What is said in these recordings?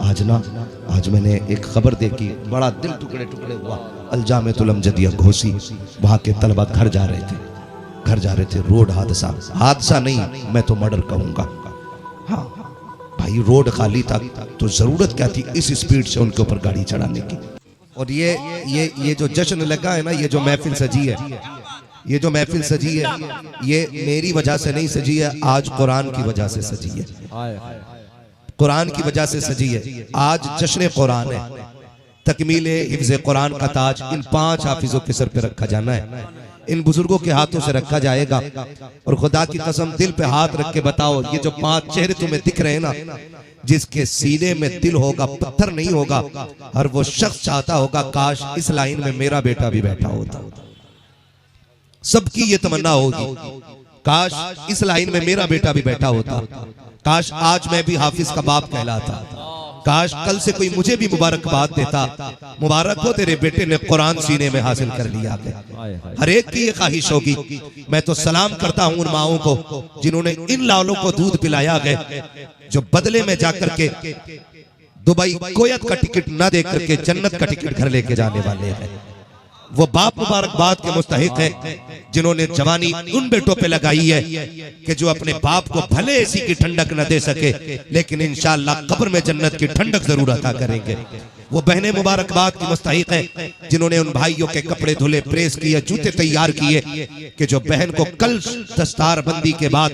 आज मैंने एक खबर देखी, बड़ा दिल टुकड़े टुकड़े हुआ। अलजामेतुल अमजदिया घोसी, वहाँ के तलबा घर जा रहे थे, रोड हादसा नहीं, मैं तो मर्डर कहूँगा। हाँ भाई, रोड खाली था तो जरूरत क्या थी इस स्पीड से उनके ऊपर गाड़ी चढ़ाने की। और ये जो जश्न लगा है ना, ये जो महफिल सजी है, ये मेरी वजह से नहीं सजी है, आज कुरान की वजह से सजी है। कुरान की वजह से सजी है। आज जश्न कुरान है, तकमीले हिफ्ज़ कुरान का ताज इन 5 हाफिजों के सर पे रखा जाना है, इन बुजुर्गों के हाथों से रखा जाएगा। और खुदा की कसम, दिल पे हाथ रख के बताओ, ये जो 5 चेहरे तुम्हें दिख रहे हैं ना, जिसके सीने में दिल होगा, पत्थर नहीं होगा, हर वो शख्स चाहता होगा काश इस लाइन में मेरा बेटा भी बैठा होता। सबकी ये तमन्ना होगी, काश इस लाइन में मेरा बेटा भी बैठा होता, काश आज मैं भी हाफिज का बाप कहलाता, काश कल से कोई मुझे भी मुबारकबाद देता, मुबारक हो तेरे बेटे ने कुरान सीने में हासिल कर लिया। हर एक की ये ख्वाहिश होगी। मैं तो सलाम करता हूं उन माओं को जिन्होंने इन लालों को दूध पिलाया गया, जो बदले में जाकर के दुबई कोयत का टिकट ना दे करके जन्नत का टिकट घर लेके जाने वाले हैं। वो बाप मुबारकबाद के मुस्तहिक हैं जिन्होंने जवानी उन बेटों पे लगाई है कि जो अपने बाप को भले इसी की ठंडक न दे सके, लेकिन इंशाअल्लाह कब्र में जन्नत की ठंडक जरूर अता करेंगे। वो बहनें मुबारकबाद की मुस्तहिक हैं जिन्होंने उन भाइयों के कपड़े धुले, प्रेस किए, जूते तैयार किए कि जो बहन को कल दस्तार बंदी के बाद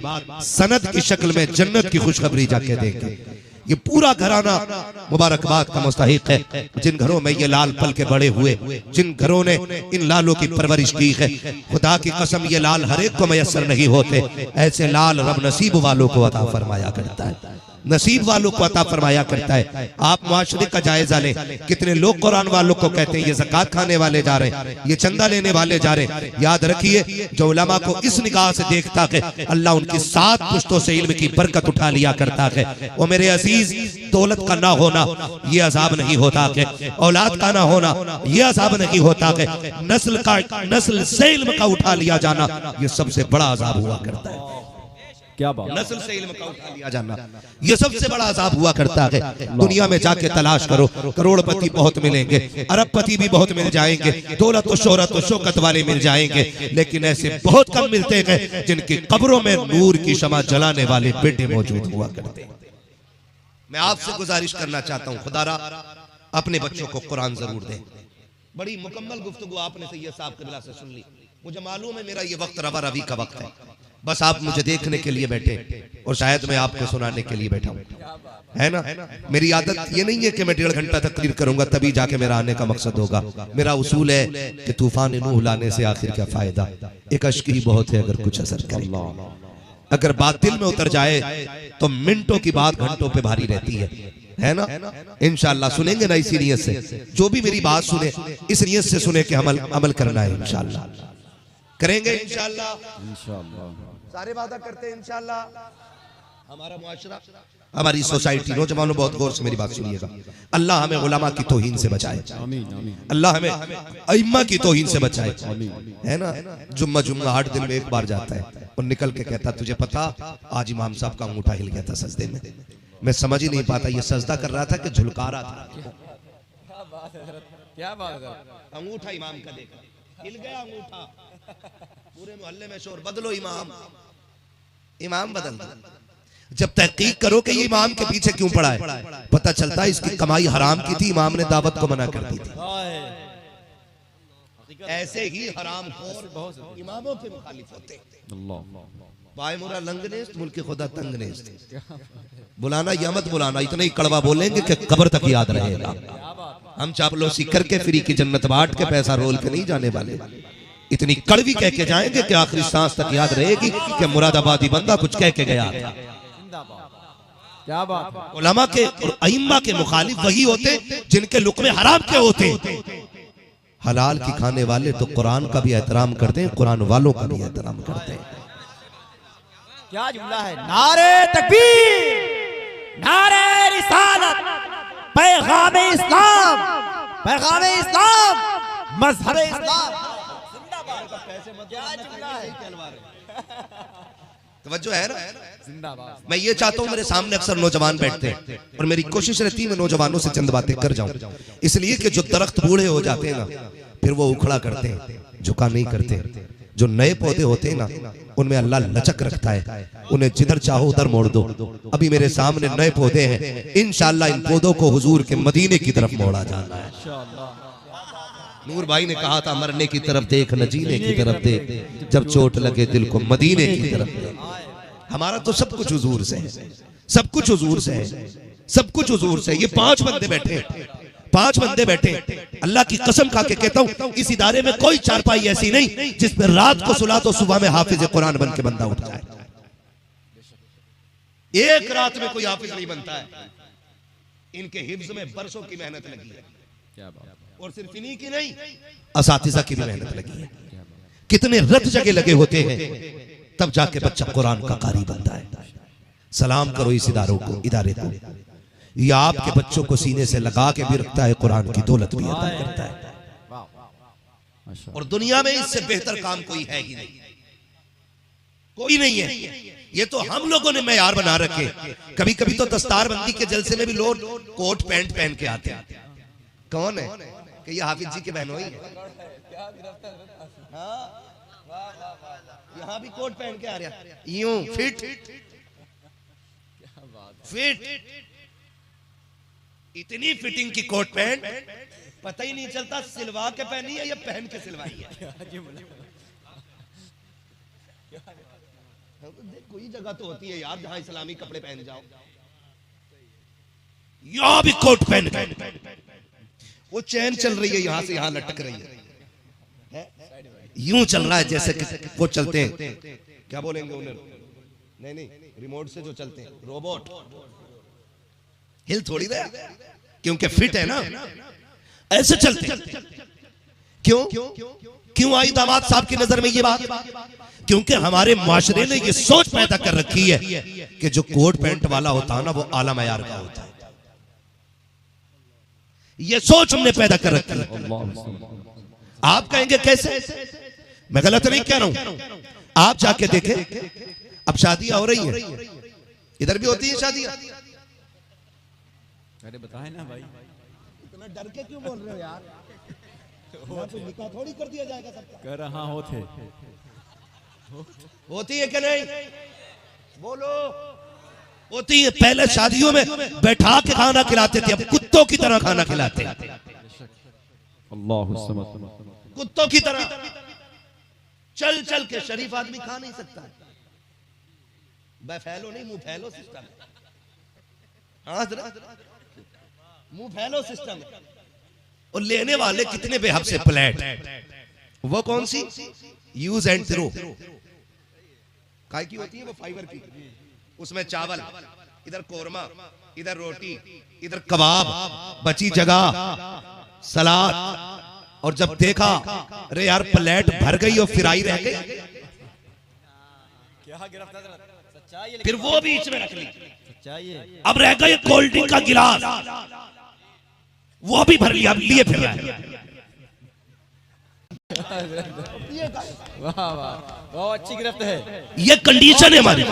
सनद की शक्ल में जन्नत की खुशखबरी जाके देंगे। ये पूरा घराना मुबारकबाद का मुस्तहिक है। जिन घरों में ये लाल पल के बड़े हुए, जिन घरों ने इन लालों की परवरिश की है, खुदा की कसम ये लाल हर एक को मयसर नहीं होते। ऐसे लाल रब नसीब वालों को अता फरमाया करता है, नसीब वालों को अता फरमाया करता है। आप मुआशरे का जायजा लें, कितने लोग कुरान वालों को कहते हैं ये ज़कात खाने वाले जा रहे हैं, ये चंदा लेने वाले जा रहे हैं। याद रखिए, जो उलमा को इस निगाह से देखता है, अल्लाह उनकी 7 पुश्तों से इल्म की बरकत उठा लिया करता है। वो मेरे अजीज, दौलत का ना होना ये अजाब नहीं होता है, औलाद का ना होना ये अजाब नहीं होता है, नस्ल से इल्म का उठा लिया जाना ये सबसे बड़ा अजाब हुआ करता है। क्या बात, नस्ल से इल्म का उठा लिया जाना ये सबसे बड़ा अजाब हुआ करता है। दुनिया में जाके तलाश करो, करोड़पति बहुत मिलेंगे, अरबपति भी बहुत मिल जाएंगे, दौलत और शोहरत और शौकत वाले मिल जाएंगे, लेकिन ऐसे बहुत कम मिलते हैं जिनकी कब्रों में नूर की शमा जलाने वाले बेटे मौजूद हुआ करते हैं। मैं आपसे गुजारिश करना चाहता हूँ, खुदारा अपने बच्चों को कुरान जरूर दें। बड़ी मुकम्मल गुफ्तगू आपने सैयद साहब क़िबला से सुन ली। मुझे मालूम है मेरा ये वक्त रवा रवी का वक्त है, बस आप मुझे देखने के लिए बैठे और शायद मैं आपको सुनाने के लिए बैठा हूँ, है ना। मेरी आदत ये नहीं है कि मैं 1.5 घंटा तकरीर करूंगा तभी जाके मेरा आने का मकसद होगा। मेरा उसूल है कि तूफान नूह लाने से आखिर क्या फायदा, एक अश्क ही बहुत है अगर कुछ असर करे। अगर बात दिल में उतर जाए तो मिनटों की बात घंटों पे भारी रहती है ना। इंशाअल्लाह सुनेंगे ना इसी नियत से, जो भी मेरी बात सुने इस नियत से सुने कि अमल करना है। इंशाअल्लाह करेंगे, इंशाअल्लाह सारे वादा करते हैं इंशाअल्लाह। हमारा मुआशरा, हमारी सोसाइटी, नौजवानों बहुत गौर से मेरी बात सुनिएगा, अल्लाह हमें उलमा की तौहीन से बचाए, अल्लाह हमें अइम्मा की तौहीन से बचाए, है ना। जुम्मा 8 दिन में एक बार जाता है और निकल के कहता तुझे पता आज इमाम साहब का अंगूठा हिल गया था सजदे में। मैं समझ ही नहीं पाता ये सजदा कर रहा था कि झुलका रहा था। क्या बात है, अंगूठा इमाम का देखा हिल गया अंगूठा, पूरे मोहल्ले में शोर, बदलो इमाम बदल दो। जब तहकीक करो कि ये इमाम के पीछे क्यों पड़ा है, पता चलता है इसकी कमाई हराम की थी, इमाम ने दावत को मना कर दी थी। ऐसे ही हराम खोर इमामों के मुखालिफ होते। बाय मुरा लंगनेस्त मुल्क खुदा तंगनेस्त, बुलाना या मत बुलाना इतना ही कड़वा बोलेंगे कि कब्र तक याद रहेगा। हम चापलूसी करके फ्री की जन्नत बांट के पैसा रोल के नहीं जाने वाले, इतनी कड़वी कह के जाएंगे कि आखिरी सांस तक याद रहेगी कि मुरादाबादी बंदा कुछ कह के गया था। क्या बात है, उलमा के और अइम्मा के मुखालिफ वही होते जिनके लुक़मे हराम के होते। हलाल की खाने वाले तो कुरान का भी एहतराम करते हैं, कुरान वालों का भी एहतराम करते हैं। क्या जुमला है, नारे तकबीर, नारे रिसालत, पैगाम इस्लाम, पैगाम इस्लाम, मजहब इस्लाम। क्या जुमला है, तवज्जो है ना। जिंदाबाद। मैं ये चाहता हूं मेरे सामने अक्सर नौजवान बैठते हैं और मेरी कोशिश रहती है मैं नौजवानों से चंद बातें कर जाऊं, इसलिए कि जो दरख्त बूढ़े हो जाते हैं ना फिर वो उखड़ा करते हैं, झुका नहीं करते। जो नए पौधे होते हैं ना उनमें अल्लाह लचक रखता है, उन्हें जिधर चाहो उधर मोड़ दो। अभी मेरे सामने नए पौधे हैं, इंशाअल्लाह इन पौधों को हुजूर के मदीने की तरफ मोड़ा जाना है। नूर भाई ने कहा था मरने की तरफ देख न जीने की तरफ देख, जब चोट लगे दिल को मदीने की तरफ देख। हमारा तो सब कुछ हुजूर से है, सब कुछ हुजूर से है, सब कुछ हुजूर से है। ये 5 बंदे बैठे हैं, 5 बंदे बैठे, अल्लाह की कसम खा के कहता हूं इस इदारे में कोई चारपाई ऐसी नहीं जिस पर रात को सुला तो सुबह में हाफिज कुरान बन के बंदा उठ जाए। एक रात में कोई हाफिज नहीं बनता है, इनके हिफ्ज में बरसों की मेहनत लगी है। क्या बात। और सिर्फ इन्हीं की नहीं, असातिज़ा की भी मेहनत लगी है। कितने रत जगह लगे होते हैं तब जाके बच्चा कुरान का कारी बनता है। सलाम करो इस इदारे को, ये आपके बच्चों को सीने से लगा के भी रखता है, कुरान की दौलत भी अता करता है। और दुनिया में इससे बेहतर काम कोई है ही नहीं, कोई नहीं है। ये तो हम लोगों ने मेयार बना रखे। कभी कभी तो दस्तार बंदी के जलसे में भी लोग कोट पैंट पहन के आते हैं। कौन है कि ये हाफिज जी के बहनों ही है। यहाँ भी कोट पहन के आ रहा, यूं फिट फिट, इतनी फिटिंग की कोट पैंट पता ही नहीं चलता सिलवा के पहनी है या पहन के सिलवाई है। कोई जगह तो होती है यार जहां इस्लामी कपड़े पहन जाओ। यहां भी कोट पहन, वो चैन चल रही है यहां से यहां लटक रही है, यूं चल रहा है जैसे वो चलते हैं, क्या बोलेंगे उन्हें, नहीं रिमोट से जो चलते हैं, रोबोट। हिल थोड़ी रहा क्योंकि फिट है ना, ऐसे चलते। क्यों आई दामाद साहब की नजर में ये बात? क्योंकि हमारे माशरे ने ये सोच पैदा कर रखी है कि जो कोट पैंट वाला होता है ना वो आला मयार का होता है। ये सोच हमने पैदा कर रखी है। आप कहेंगे कैसे? मैं गलत नहीं कह रहा हूं, आप जाके देखें, अब शादियां हो रही हैं, इधर भी होती है शादियां। अरे बताए ना भाई, इतना डर के क्यों बोल रहे हो यार? तो निकाह थोड़ी कर दिया जाएगा सबका। कर रहा होते होती है कि नहीं? बोलो। होती है। पहले शादियों में बैठा के खाना खिलाते थे, अब कुत्तों की तरह खाना खिलाते हैं। कुत्तों की तरह चल चल के। शरीफ आदमी खा नहीं सकता, फैलो नहीं, मुंह फैलो सिस्टम। हाँ मुंह फैलो सिस्टम। और लेने वाले कितने बेहद से प्लेट, वो कौन सी? Use and throw. काय की होती है वो? फाइबर की। उसमें चावल, इधर कोरमा, इधर रोटी, इधर कबाब, बची जगह सलाद। और जब देखा अरे यार प्लेट भर गई और फ्राई रह गई, फिर वो बीच में रख ली। अब रह गए कोल्ड ड्रिंक का गिलास, वो भी भर लिया, अब लिए फिर रहा है। वाह वाह, बहुत अच्छी गिरफ्त है। ये कंडीशन है हमारी,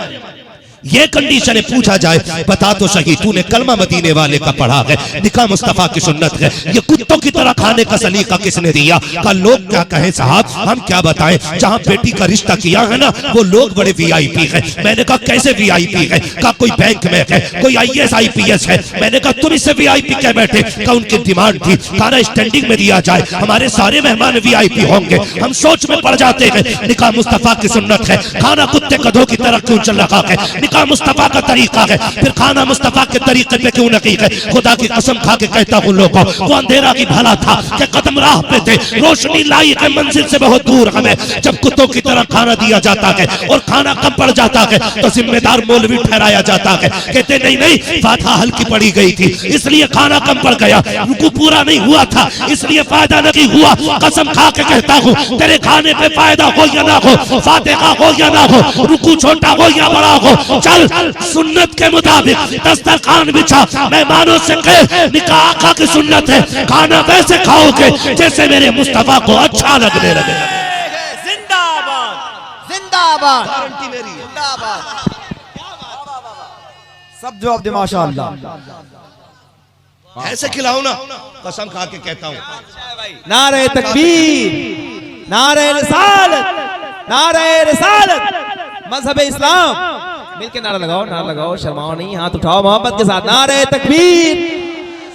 ये कंडीशन है। पूछा जाए बता तो सही तूने कलमा मदीने वाले का पढ़ा है, निकाह मुस्तफा की सुन्नत है, ये कुत्तों की तरह खाने का सलीका किसने दिया? का लोग क्या कहें साहब, हम क्या बताएं? जहां बेटी का रिश्ता किया है ना वो लोग बड़े वीआईपी है। मैंने कहा कैसे वीआईपी है? का कोई बैंक में है, कोई आईएएस आईपीएस है। मैंने कहा तुम इससे वीआईपी क्या बैठे? का उनकी डिमांड थी खाना स्टैंडिंग में दिया जाए, हमारे सारे मेहमान वीआईपी होंगे। हम सोच में पड़ जाते हैं, निकाह मुस्तफा की सुन्नत है, खाना कुत्ते गधों की तरह क्यों चल रखा है? निकाह मुस्तफा का तरीका है, फिर खाना मुस्तफा के तरीके पे क्यों नहीं है? खुदा की कसम खा के कहता हूं लोगों, वो अंधेरा की भला था कि कदम राह पे थे, रोशनी लाई है मंजिल से बहुत दूर हमें। जब कुत्तों की तरह खाना दिया जाता है और खाना कम पड़ जाता है तो जिम्मेदार मौलवी ठहराया जाता है। कहते नहीं नहीं फातिहा हल्की पड़ी गई थी इसलिए खाना कम पड़ गया, रुकू पूरा नहीं हुआ था इसलिए फायदा नहीं हुआ। कसम खा के कहता हूं तेरे खाने पे फायदा हो या ना हो, फातिहा हो या ना हो, रुकू छोटा हो या बड़ा हो, चल सुन्नत के मुताबिक दस्तरखान बिछा, मेहमानों से कह निकाह आका की सुन्नत है, खाना वैसे खाओगे जैसे मेरे मुस्तफा को अच्छा लगने लगे। जिंदाबाद जिंदाबाद। जिंदाबाद गारंटी मेरी है। जिंदाबाद सब जवाब दे माशाअल्लाह ऐसे खिलाओ ना, कसम खा के कहता हूँ। नारे तकबीर नारे रिसालत नारे रिसालत मजहब इस्लाम मिलके नारा लगाओ शर्माओ नहीं, हाथ उठाओ मोहब्बत के साथ। नारे तकबीर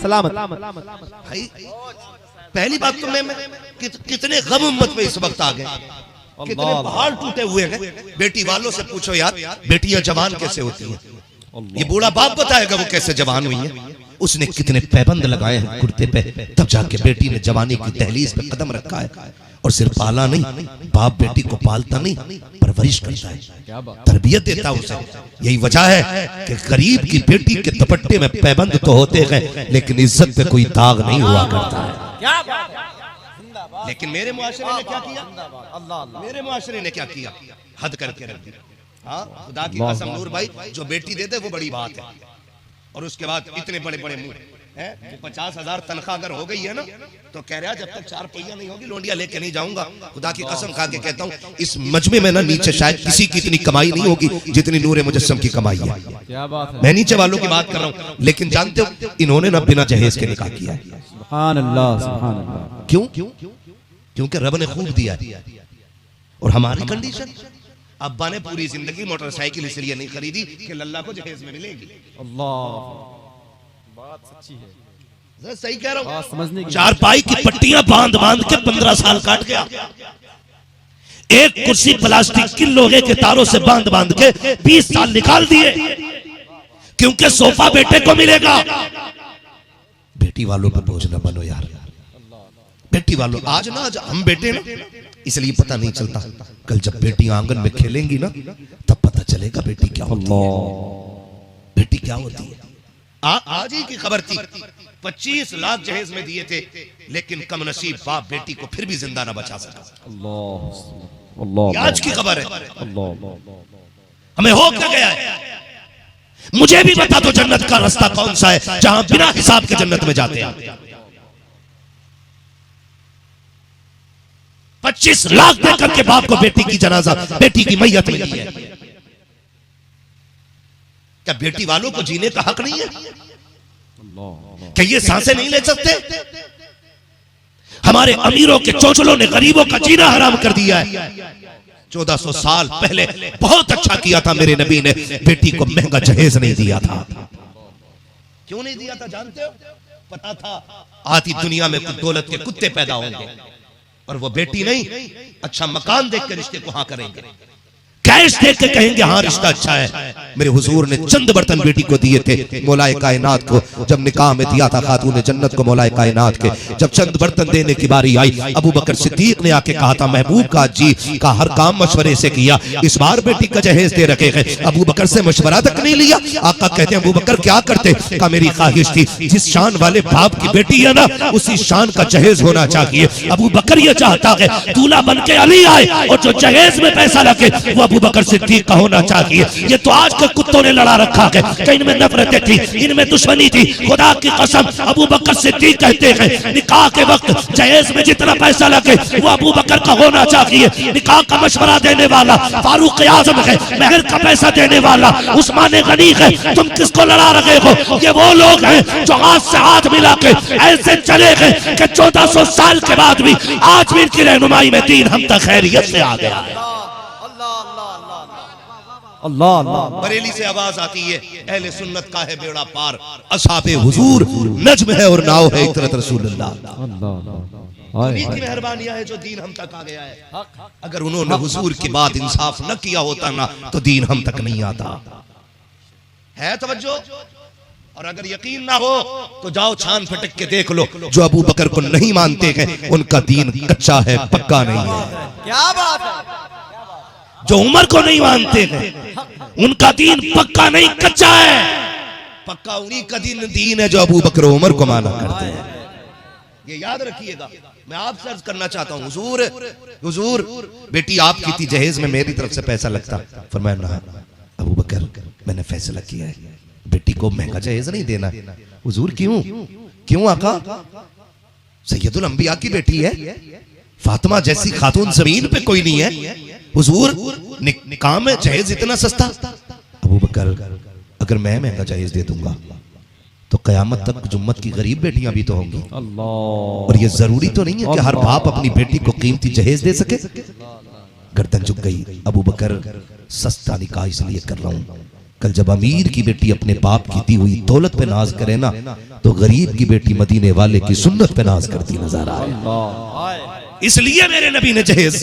सलामत। भाई पहली बात तो मैं कितने गम उम्मत में इस वक्त आ गए, कितने पहाड़ टूटे हुए हैं। बेटी वालों से पूछो यार, बेटियां जवान कैसे होती हैं? ये बूढ़ा बाप बताएगा वो कैसे जवान हुई है। उसने कितने पैबंद लगाए हैं कुर्ते पे, तब जाके बेटी ने जवानी की दहलीज पे कदम रखा है। और सिर्फ पाला नहीं, बाप बेटी को पालता नहीं, परवरिश करता है, तरबियत देता है उसे। यही वजह है कि गरीब की बेटी के दुपट्टे में पैबंद तो होते हैं, लेकिन इज्जत पे कोई दाग नहीं हुआ करता है। लेकिन मेरे मुआशरे ने क्या किया? मेरे मुआशरे ने क्या किया? हद करके रख दिया। हाँ, खुदा की कसम नूर भाई, जो बेटी दे दे वो बड़ी बात है। और उसके बाद इतने बड़े बड़े मुंह है। 50,000 तनख्वाह अगर हो गई है ना, तो कह रहा है जब तक 4 पहिया नहीं होगी लोंडिया लेके नहीं जाऊंगा। खुदा की कसम खा के कहता हूँ, इस मजमे में ना नीचे शायद किसी की इतनी कमाई नहीं होगी जितनी नूरे मुजस्सम की कमाई है। क्या बात है? मैं नीचे वालों की बात कर रहा हूँ, लेकिन जानते हो इन्होंने ना बिना जहेज के निकाह किया है। सुभान अल्लाह सुभान अल्लाह। क्यों? क्योंकि रब ने खूब दिया है। और हमारी कंडीशन, अब्बा ने पूरी जिंदगी मोटरसाइकिल इसलिए नहीं खरीदी कि लल्ला को जहेज में मिलेगी। अल्लाह बात सच्ची है, जरा सही कह रहा हूं। समझने की चारपाई की पट्टियां बांध बांध के 15 साल काट गया। एक कुर्सी प्लास्टिक की लोहे के तारों से बांध बांध के 20 साल निकाल दिए, क्योंकि सोफा बेटे को मिलेगा। बेटी वालों पर बोझ न बनो यार। बेटी वालों, आज हम बेटे ना, इसलिए पता नहीं चलता। कल जब बेटी आंगन में खेलेंगी ना, तब पता चलेगा बेटी क्या होती है। बेटी क्या होती है। आज ही की खबर थी, 25 लाख जहेज में दिए थे, लेकिन कम नसीब बाप बेटी को फिर भी जिंदा न बचा सका। आज की खबर है। हमें हो क्या गया है? मुझे भी बता दो जन्नत का रास्ता कौन सा है जहां बिना हिसाब के जन्नत में जाते हैं। 25 लाख देकर के बाप को बेटी की जनाजा, बेटी की मैयत मिली है। क्या बेटी वालों को जीने का हक नहीं है? क्या ये सांसें नहीं ले सकते? हमारे अमीरों के चोचलों ने गरीबों का जीना हराम कर दिया है। 1400 साल पहले बहुत अच्छा किया था मेरे नबी ने, बेटी को महंगा जहेज नहीं दिया था। क्यों नहीं दिया था जानते हो? पता था आती दुनिया में कुछ दौलत के कुत्ते पैदा होंगे, और वो बेटी नहीं, अच्छा मकान देख के रिश्ते को हाँ करेंगे, कैश देख के कहेंगे हाँ रिश्ता अच्छा है। मेरे हुजूर ने चंद बर्तन बेटी को दिए थे, मौलाए कायनात को जब निकाह में दिया था खातून जन्नत को मौलाए कायनात के। जब चंद बर्तन देने की बारी आई, अबू बकर सिद्दीक ने आके कहा था महबूब का जी का हर काम मशवरे से किया, इस बार बेटी का जहेज दे रखे हैं। अबू बकर से मशवरा तक नहीं लिया। आका कहते हैं अबू बकर क्या करते? का मेरी ख्वाहिश थी जिस शान वाले बाप की बेटी है ना, उसी शान का जहेज होना चाहिए। अबू बकर ये चाहता है दूल्हा बन के अली आए और जो जहेज में पैसा लगे वो अबू बकर सिद्दीक का होना चाहिए। ये तो आज के कुत्तों ने लड़ा रखा है कि इनमें नफरतें थी, इनमें दुश्मनी थी। खुदा की कसम अबू बकर सिद्दीक कहते हैं निकाह के वक्त जहेज में जितना पैसा लगे वो अबू बकर का होना चाहिए। निकाह का मशवरा देने वाला फारूक आजम है, महर का पैसा देने वाला उस्मान गनी है। तुम किसको लड़ा रहे हो? ये वो लोग हैं जो हाथ से हाथ मिला के ऐसे चले गए कि 1400 साल के बाद भी आज भी इनकी रहनुमाई में दीन हम तक खैरियत से आ गया है। अल्लाह अल्लाह। बरेली से आवाज आती है अहले सुन्नत का है बेड़ा पार, असहाबे हुजूर नज्म है और नाव है इतरत रसूलुल्लाह। उन्हीं की मेहरबानियां है जो दीन हम तक आ गया है। अगर उन्होंने हुजूर की बात इंसाफ न किया होता ना, तो दीन हम तक नहीं आता है। तवज्जो। और अगर यकीन ना हो तो जाओ छान फटक के देख लो, जो अबू बकर को नहीं मानते हैं उनका दीन कच्चा है, पक्का नहीं है। क्या बात है? जो उमर को नहीं मानते हैं उनका दीन पक्का नहीं कच्चा है। पक्का उन्हीं का दीन है जो अबू बकर उमर को माना करते हैं। ये याद रखिएगा। मैं आपसे अर्ज करना चाहता हूँ, हुजूर हुजूर बेटी आपकी थी, जहेज में मेरी तरफ से पैसा लगता। फरमाया ना अबू बकर मैंने फैसला किया है बेटी को महंगा जहेज नहीं देना। हुजूर क्यों? क्यों आका? सैयदुल अंबिया की बेटी है, फातिमा जैसी खातून जमीन पे कोई नहीं है। हुजूर निकाह में जहेज इतना सस्ता। अबू बकर अगर मैं महंगा जहेज दे दूंगा तो कयामत तक जुम्मत की गरीब बेटियां भी तो होंगी। और ये जरूरी तो नहीं है कि हर बाप अपनी बेटी को कीमती जहेज दे सके। गर्दन झुक गई। अबू बकर सस्ता निकाह इसलिए कर रहा हूं, कल जब अमीर की बेटी अपने बाप की दी हुई दौलत पे नाज करे ना, तो गरीब की बेटी मदीने वाले की सुन्नत पे नाज करती नजर आए। इसलिए मेरे नबी ने जहेज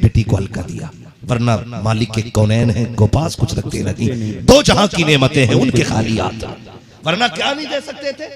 बेटी को हल्का दिया, वरना मालिक के कौनैन है, को पास कुछ रखते नहीं, दो जहां की नेमतें हैं उनके खाली हाथ, वरना क्या नहीं दे सकते थे,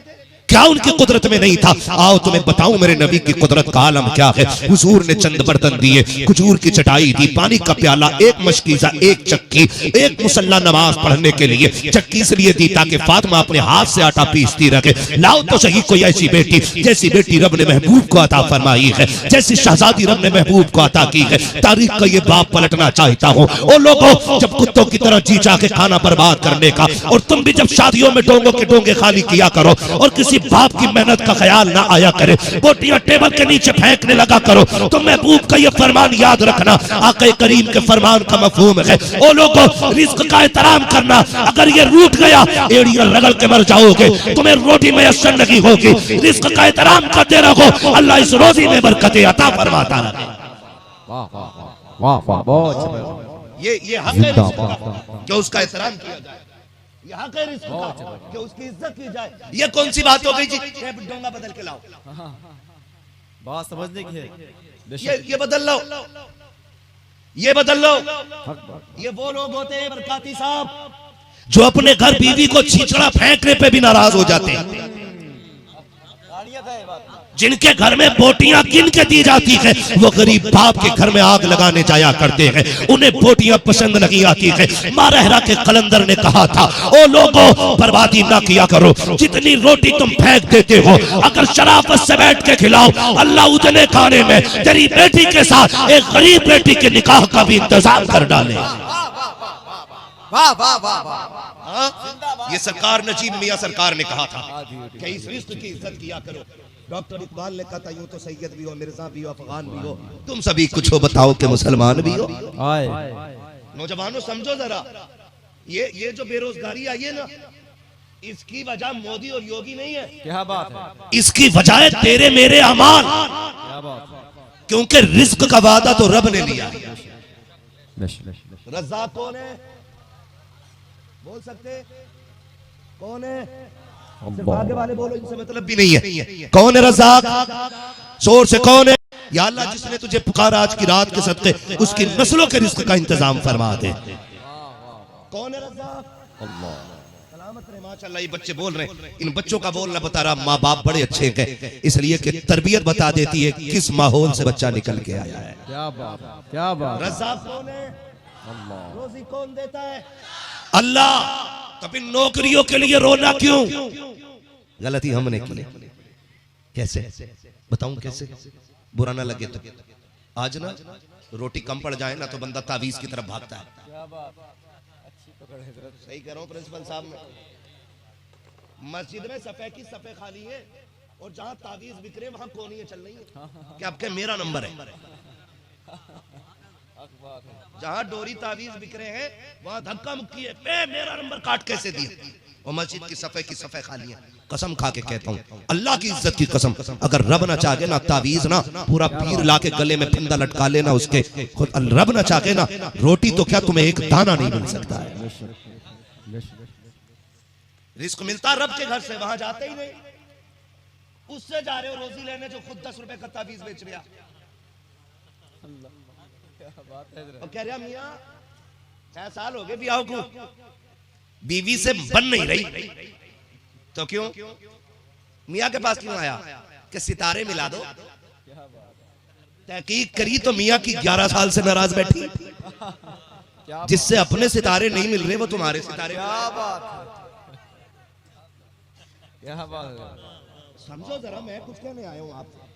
क्या उनकी कुदरत में नहीं था। आओ तुम्हें बताऊं मेरे नबी की कुदरत का आलम क्या है। हुजूर ने चंद बर्तन दिए, खजूर की चटाई दी, पानी का प्याला, एक मशकीजा, एक चक्की, एक मुसल्ला नमाज पढ़ने के लिए। चक्की इसलिए दी ताकि फातिमा अपने हाथ से आटा पीसती रखे। लाओ तो सही कोई ऐसी बेटी, जैसी बेटी रब ने महबूब को अता फरमाई है, जैसी शहजादी रब ने महबूब को अता की है। तारीख का ये बाप पलटना चाहता हूँ। ओ लोगों, जब कुत्तों की तरह जी चाह के खाना बर्बाद करने का, और तुम भी जब शादियों में डोंगों के डोंगे खाली किया करो और किसी बाप की मेहनत का ख्याल ना आया करे, बोटियां टेबल के नीचे फेंकने लगा करो, तो महबूब का ये फरमान याद रखना, आक़ा करीम के फरमान का मफहूम है। ओ लोगों, रिज़्क़ का एहतराम करना, अगर ये रूठ गया एड़ियां रगड़ के मर जाओगे, तुम्हें रोटी मैसर नहीं होगी। रिज़्क़ का एहतराम करते रहो, अल्लाह इस रोजी में बरकतें अता फरमाता रहे। वाह वाह वाह वाह, बहुत अच्छा। ये हक है कि उसका एहतराम किया जाए, यहाँ के रिस्क का कि उसकी इज्जत की जाए। ये कौन सी बात हो गई जी, डोंगा बदल के लाओ, बात समझने की है। ये बदल लो, ये बदल लो। ये वो लोग होते हैं बरकाती साहब जो अपने घर बीवी को छींचड़ा फेंकने पे भी नाराज हो जाते हैं, जिनके घर में बोटियां गिन के दी जाती है, वो गरीब बाप के घर में आग लगाने जाया करते हैं, उन्हें बोटियां पसंद नहीं आती है। मारहरा के कलंदर ने कहा था, ओ लोगों, बर्बादी ना किया करो, जितनी रोटी तुम फेंक देते हो अगर शराफत से बैठ के खिलाओ, अल्लाह उतने खाने में तेरी बेटी के साथ एक गरीब बेटी के निकाह का भी इंतजाम कर डाले। वाह वाह वाह वाह, ये सरकार नजीब मियां सरकार ने कहा था कि इस रिस्क की इज्जत किया करो। डॉक्टर इकबाल ने कहा था, यूं तो सैयद भी हो, मिर्जा भी हो, अफगान भी हो, तुम सभी कुछ हो, बताओ कि मुसलमान भी हो। नौजवानों समझो जरा, ये जो बेरोजगारी आई है ना, इसकी वजह मोदी और योगी नहीं है। क्या बात है? इसकी वजह है तेरे मेरे अमाल। क्या बात है? क्योंकि रिस्क का वादा तो रब ने लिया। रज़्ज़ाक़ कौन है? बोल सकते कौन है? सिर्फ आगे वाले बोलो, इनसे मतलब भी नहीं है। कौन है रज़्ज़ाक़? शोर से कौन है? या अल्लाह, जिसने तुझे पुकारा आज की रात के सदक़े, उसकी नस्लों के रिस्क का इंतजाम फरमा दे। कौन है रज़्ज़ाक़? अल्लाह। सलामत रहे, माशाअल्लाह। ये बच्चे बोल रहे हैं, इन बच्चों का बोलना बता रहा, माँ बाप बड़े अच्छे हैं, इसलिए कि तरबियत बता देती है किस माहौल से बच्चा निकल के आया है। क्या बात, क्या बात। रज़्ज़ाक़ कौन है? अल्लाह। रोजी कौन देता है? अल्लाह। तो फिर नौकरियों के लिए रोना क्यों? गलती हमने की। कैसे बताऊं, कैसे बुरा ना लगे तो। आज ना रोटी कम पड़ जाए ना तो बंदा तावीज की तरफ भागता है। सही कह रहा हूं प्रिंसिपल साहब, में मस्जिद में सफे की सफे खाली है और जहां तावीज बिक रहे वहां कोनियां चल रही है कि आपके मेरा नंबर है। जहां डोरी तावीज बिक रहे हैं वहां धक्का मुक्की है, मेरा नंबर काट कैसे दिया, और मस्जिद की सफे खाली है। कसम खा के कहता हूं, अल्लाह की इज्जत की कसम, अगर रब ना चाहे ना तावीज ना पूरा पीर ला के गले में फंदा लटका लेना उसके, खुद रब ना चाहे ना रोटी तो क्या तुम्हें एक दाना नहीं मिल सकता है। रिस्क मिलता रब के घर से, वहां जाते ही नहीं, उससे जा रहे हो रोजी लेने जो खुद 10 रुपए का तावीज बेच रहा। और कह रहा मियां 6 साल हो गए ब्याह को, बीवी से बन नहीं रही, तो क्यों? मियां के पास क्यों आया कि सितारे मिला दो। तहकीक करी तो मियां की 11 साल से नाराज बैठी, जिससे अपने सितारे नहीं मिल रहे वो तुम्हारे सितारे। क्या बात, क्या बात। समझो जरा, मैं कुछ कहने आया हूं आपसे।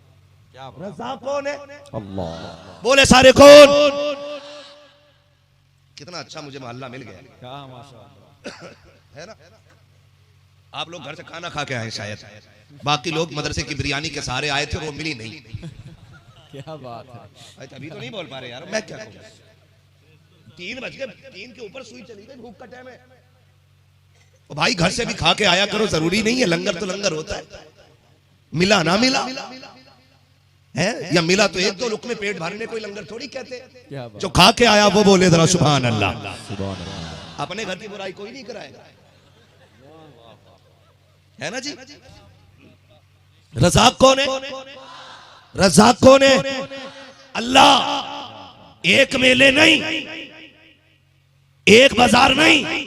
रज़्ज़ाक़ कौन है? अल्लाह। बोले सारे कौन? कितना अच्छा मुझे मोहल्ला मिल गया। क्या माशाअल्लाह है ना। आप लोग घर से खाना खा के आए शायद, बाकी लोग मदरसे की बिरयानी के सहारे आए थे, वो मिली नहीं। क्या बात है। अभी तो नहीं बोल पा रहे यार, मैं क्या कहूँ। 3 बज गए, 3 के ऊपर सुई चली गई, भूख का टाइम है। तो भाई घर से भी खा के आया करो, जरूरी नहीं है लंगर तो लंगर होता है। मिला ना मिला है, या मिला तो 1-2 लुकमे पेट भरने कोई लंगर थोड़ी कहते। जो खा के आया वो बोले जरा सुभान अल्लाह। अपने घर की बुराई कोई नहीं कराएगा, है ना जी। रज़ाक कौन है? रज़ाक कौन है? अल्लाह। एक मेले नहीं, एक बाजार नहीं,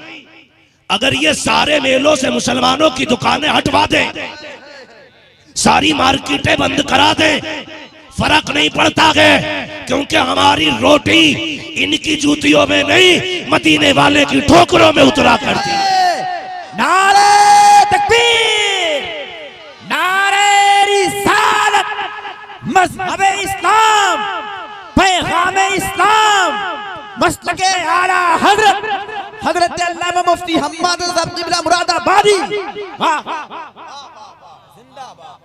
अगर ये सारे मेलों से मुसलमानों की दुकानें हटवा दें, सारी मार्केटें बंद करा दें, फर्क नहीं पड़ता है, क्योंकि हमारी रोटी इनकी जूतियों में नहीं, मदीने वाले की ठोकरों में उतरा करती है। नारे तकबीर, नारे रिसालत, मज़हबे इस्लाम, पैगामे इस्लाम, मसलके आला हजरत अल्लामा मुफ्ती हम्माद साहब क़िबला मुरादाबादी। जिंदाबाद।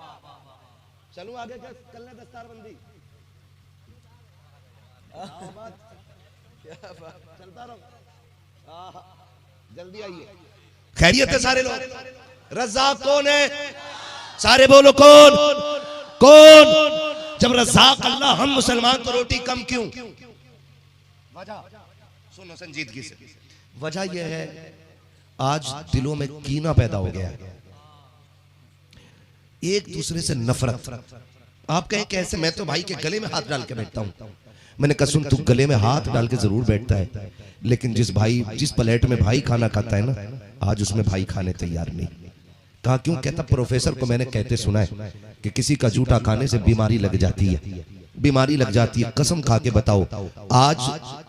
चलूं आगे क्या करना दस्तारबंदी? चलता रहो, जल्दी आइए। खैरियत है सारे लोग? रज़ाक कौन है? सारे बोलो कौन? कौन? जब रज़ाक अल्लाह, हम मुसलमान तो रोटी कम क्यों? वजह सुनो संजीदगी से। वजह यह है आज दिलों में कीना पैदा हो गया, एक दूसरे से नफरत। आप कहें कैसे? मैं तो भाई के गले में हाथ डाल के बैठता हूं। मैंने कहा सुन, तू गले में हाथ डाल के जरूर बैठता है, लेकिन जिस प्लेट में भाई खाना खाता है ना, आज उसमें भाई खाने तैयार नहीं। कहा क्यों? कहता प्रोफेसर को मैंने कहते सुना है कि किसी का जूठा खाने से बीमारी लग जाती है, बीमारी लग जाती है। कसम खा के बताओ, आज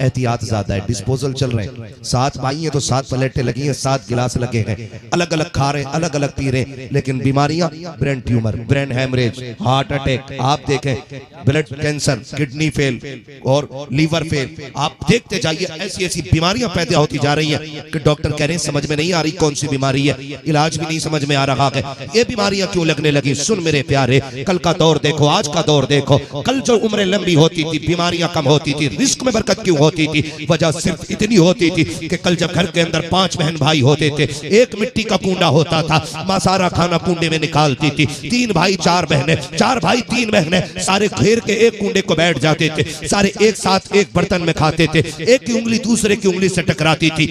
एहतियात ज्यादा है, डिस्पोजल चल रहे हैं। 7 भाई हैं तो 7 प्लेटें लगी हैं, 7 गिलास लगे हैं, अलग अलग खा रहे हैं, अलग अलग पी रहे हैं, लेकिन बीमारियां, brain tumour, brain haemorrhage, heart attack, आप देखें ब्लड कैंसर, किडनी फेल और लीवर फेल, आप देखते जाइए ऐसी ऐसी बीमारियां पैदा होती जा रही हैं कि डॉक्टर कह रहे हैं समझ में नहीं आ रही कौन सी बीमारी है, इलाज भी नहीं समझ में आ रहा है। ये बीमारियां क्यों लगने लगी? सुन मेरे प्यारे, कल का दौर देखो, आज का दौर देखो। कल जो उम्रें लंबी होती थी, बीमारियां कम होती थी, रिस्क में बरकत क्यों होती थी? वजह सिर्फ इतनी होती थी कि कल जब घर के अंदर 5 बहन भाई होते थे, एक मिट्टी का कूंडा होता था, मां सारा खाना कूंडे में निकालती थी। 3 भाई 4 बहनें, 4 भाई 3 बहनें, सारे घेर के एक कूंडे को बैठ जाते थे, सारे एक साथ एक बर्तन में खाते थे, एक की उंगली दूसरे की उंगली से टकराती थी,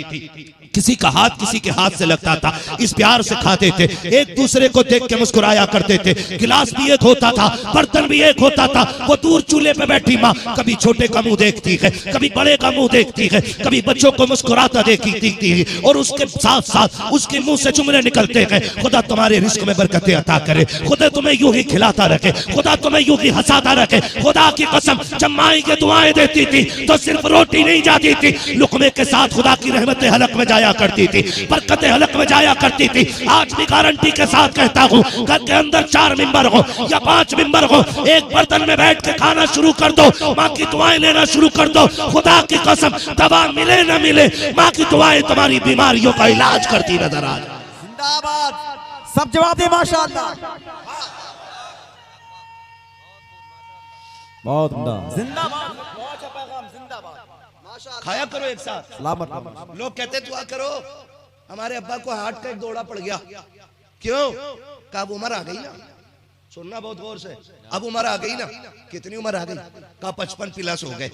किसी का हाथ किसी के हाथ से लगता था, इस प्यार से खाते थे, एक दूसरे को देख के मुस्कुराया करते थे, गिलास भी एक होता था, बर्तन भी एक होता था। वो दूर चूल्हे पे बैठी माँ कभी छोटे का मुंह देखती है, कभी बड़े का मुंह देखती है, कभी बच्चों को मुस्कुराता देखती है, और उसके साथ साथ उसके मुंह से जुमले निकलते हैं, खुदा तुम्हारे रिस्क में बरकतें अता करे, खुदा तुम्हें यूं ही खिलाता रखे, खुदा तुम्हें यूं ही हंसाता रखे। खुदा की कसम, जब माँ के दुआएं देती थी तो सिर्फ रोटी नहीं जाती थी, लुकमे के साथ खुदा की रहमतें हलक में जाया करती थी, बरकतें हलक में जाया करती थी। आज भी गारंटी के साथ कहता हूँ, घर के अंदर 4 मेंबर हो या 5 मेंबर हो, एक बर्तन में बैठ के खाना शुरू कर दो, माँ की दुआएं लेना शुरू कर दो, खुदा की कसम दवा मिले न मिले, माँ की दुआएं तुम्हारी बीमारियों का इलाज करती नजर आ जाए। जिंदाबाद। सब जवाब दे माशाअल्लाह। बहुत उम्दा। जिंदाबाद। खाया करो एक साथ, सलामत। लोग कहते दुआ करो, हमारे अब्बा को हार्ट का एक दौड़ा पड़ गया, क्यों? कब उम्र आ गई ना, सुनना बहुत गौर से, अब उम्र आ गई ना, कितनी उम्र आ गई? का 55 प्लस हो गए,